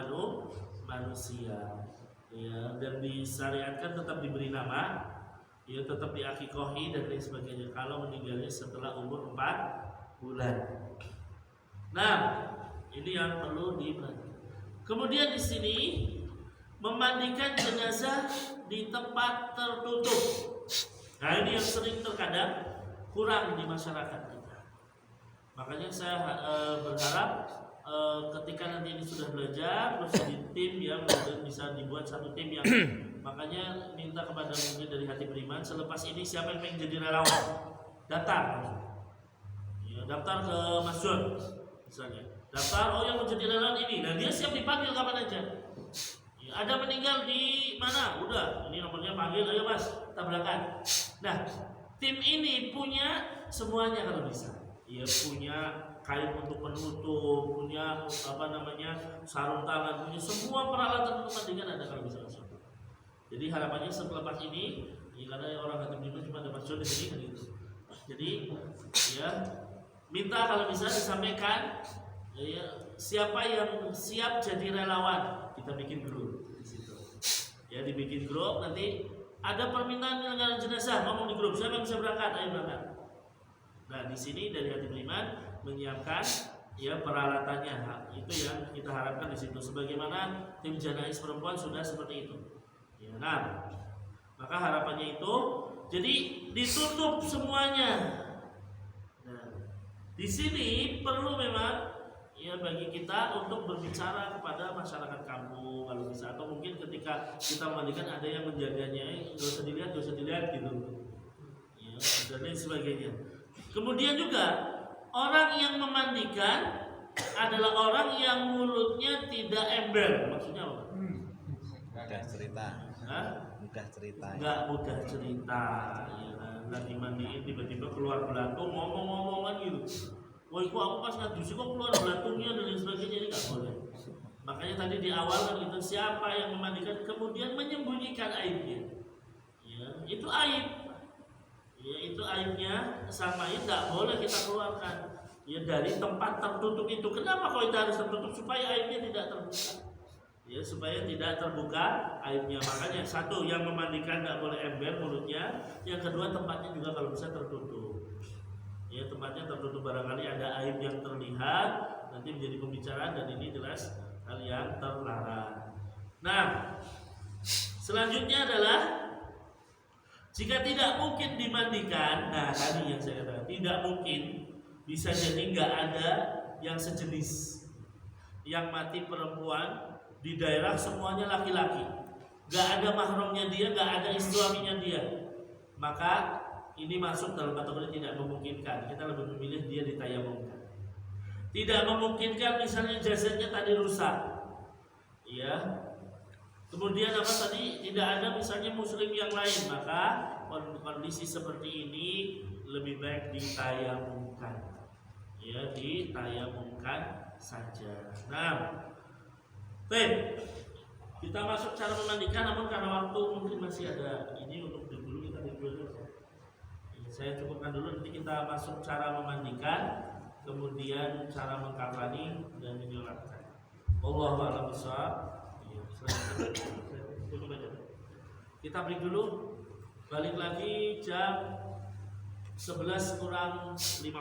Speaker 1: manusia. Ya, dan disyariatkan tetap diberi nama, ya tetap diakikohi dan lain sebagainya kalau meninggalnya setelah umur 4 bulan. Nah, ini yang perlu diperhatikan. Kemudian di sini memandikan jenazah di tempat tertutup. Nah, ini yang sering terkadang kurang di masyarakat kita. Makanya saya berharap ketika nanti ini sudah belajar terus di tim ya, kemudian bisa dibuat satu tim yang makanya minta kepada mungkin dari hati beriman, selepas ini siapa yang pengen jadi relawan daftar ya, daftar ke masjid misalnya, daftar yang mau jadi relawan ini, nah dia siap dipanggil kapan aja ya, ada meninggal di mana, udah ini nomornya panggil, ayo mas tabrakan. Nah tim ini punya semuanya kalau bisa ya, punya kain untuk penutup, punya apa namanya sarung tangan, punya semua peralatan untuk mandikan ada kalau bisa langsung. Jadi harapannya selepas ini, ya karena orang hati beriman cuma dapat jodoh di sini kan gitu. Jadi ya minta kalau bisa disampaikan ya, siapa yang siap jadi relawan, kita bikin grup di situ. Ya dibikin grup, nanti ada permintaan penyelenggaraan jenazah, ngomong di grup siapa yang bisa berangkat, ayo berangkat. Nah di sini dari hati beriman menyiapkan ya peralatannya, itu yang kita harapkan di situ. Sebagaimana tim janais perempuan sudah seperti itu. Ya, nah, maka harapannya itu jadi ditutup semuanya. Nah, di sini perlu memang ya bagi kita untuk berbicara kepada masyarakat kampung kalau bisa, atau mungkin ketika kita memandikan ada yang menjaganya, nggak usah dilihat gitu. Ya, dan lain sebagainya. Kemudian juga orang yang memandikan adalah orang yang mulutnya tidak ember. Maksudnya apa?
Speaker 3: Mudah cerita.
Speaker 1: Hah?
Speaker 3: Mudah cerita.
Speaker 1: Nggak mudah cerita, ya kan? Lagi mandiin tiba-tiba keluar belatung, ngomong-ngomongan gitu. Wah, kok aku pas ngadusi kok keluar belatungnya dan lain sebagainya, ini nggak boleh. Makanya tadi di awal kan itu siapa yang memandikan kemudian menyembunyikan aibnya, ya itu aib, ya itu aibnya sang mayit nggak boleh kita keluarkan, ya dari tempat tertutup itu. Kenapa kok itu harus tertutup? Supaya aibnya tidak terbuka. Ya, supaya tidak terbuka aibnya. Makanya satu, yang memandikan tidak boleh ember mulutnya. Yang kedua, tempatnya juga kalau bisa tertutup. Ya, tempatnya tertutup, barangkali ada aib yang terlihat nanti menjadi pembicaraan, dan ini jelas hal yang terlarang. Nah, selanjutnya adalah jika tidak mungkin dimandikan. Nah, tadi yang saya katakan tidak mungkin, bisa jadi nggak ada yang sejenis. Yang mati perempuan di daerah semuanya laki-laki, gak ada mahramnya dia, gak ada suaminya dia, maka ini masuk dalam kategori tidak memungkinkan. Kita lebih memilih dia ditayamumkan. Tidak memungkinkan, misalnya jasadnya tadi rusak, ya, kemudian apa tadi tidak ada misalnya muslim yang lain, maka kondisi seperti ini lebih baik ditayamumkan, ya, ditayamumkan saja. Nah, baik, kita masuk cara memandikan, namun karena waktu mungkin masih ada ini untuk dulu kita dulu. Saya cukupkan dulu, nanti kita masuk cara memandikan, kemudian cara mengkafani dan menyolatkan. Wallahu a'lam bishawab. Kita break dulu, balik lagi jam 11 kurang 15.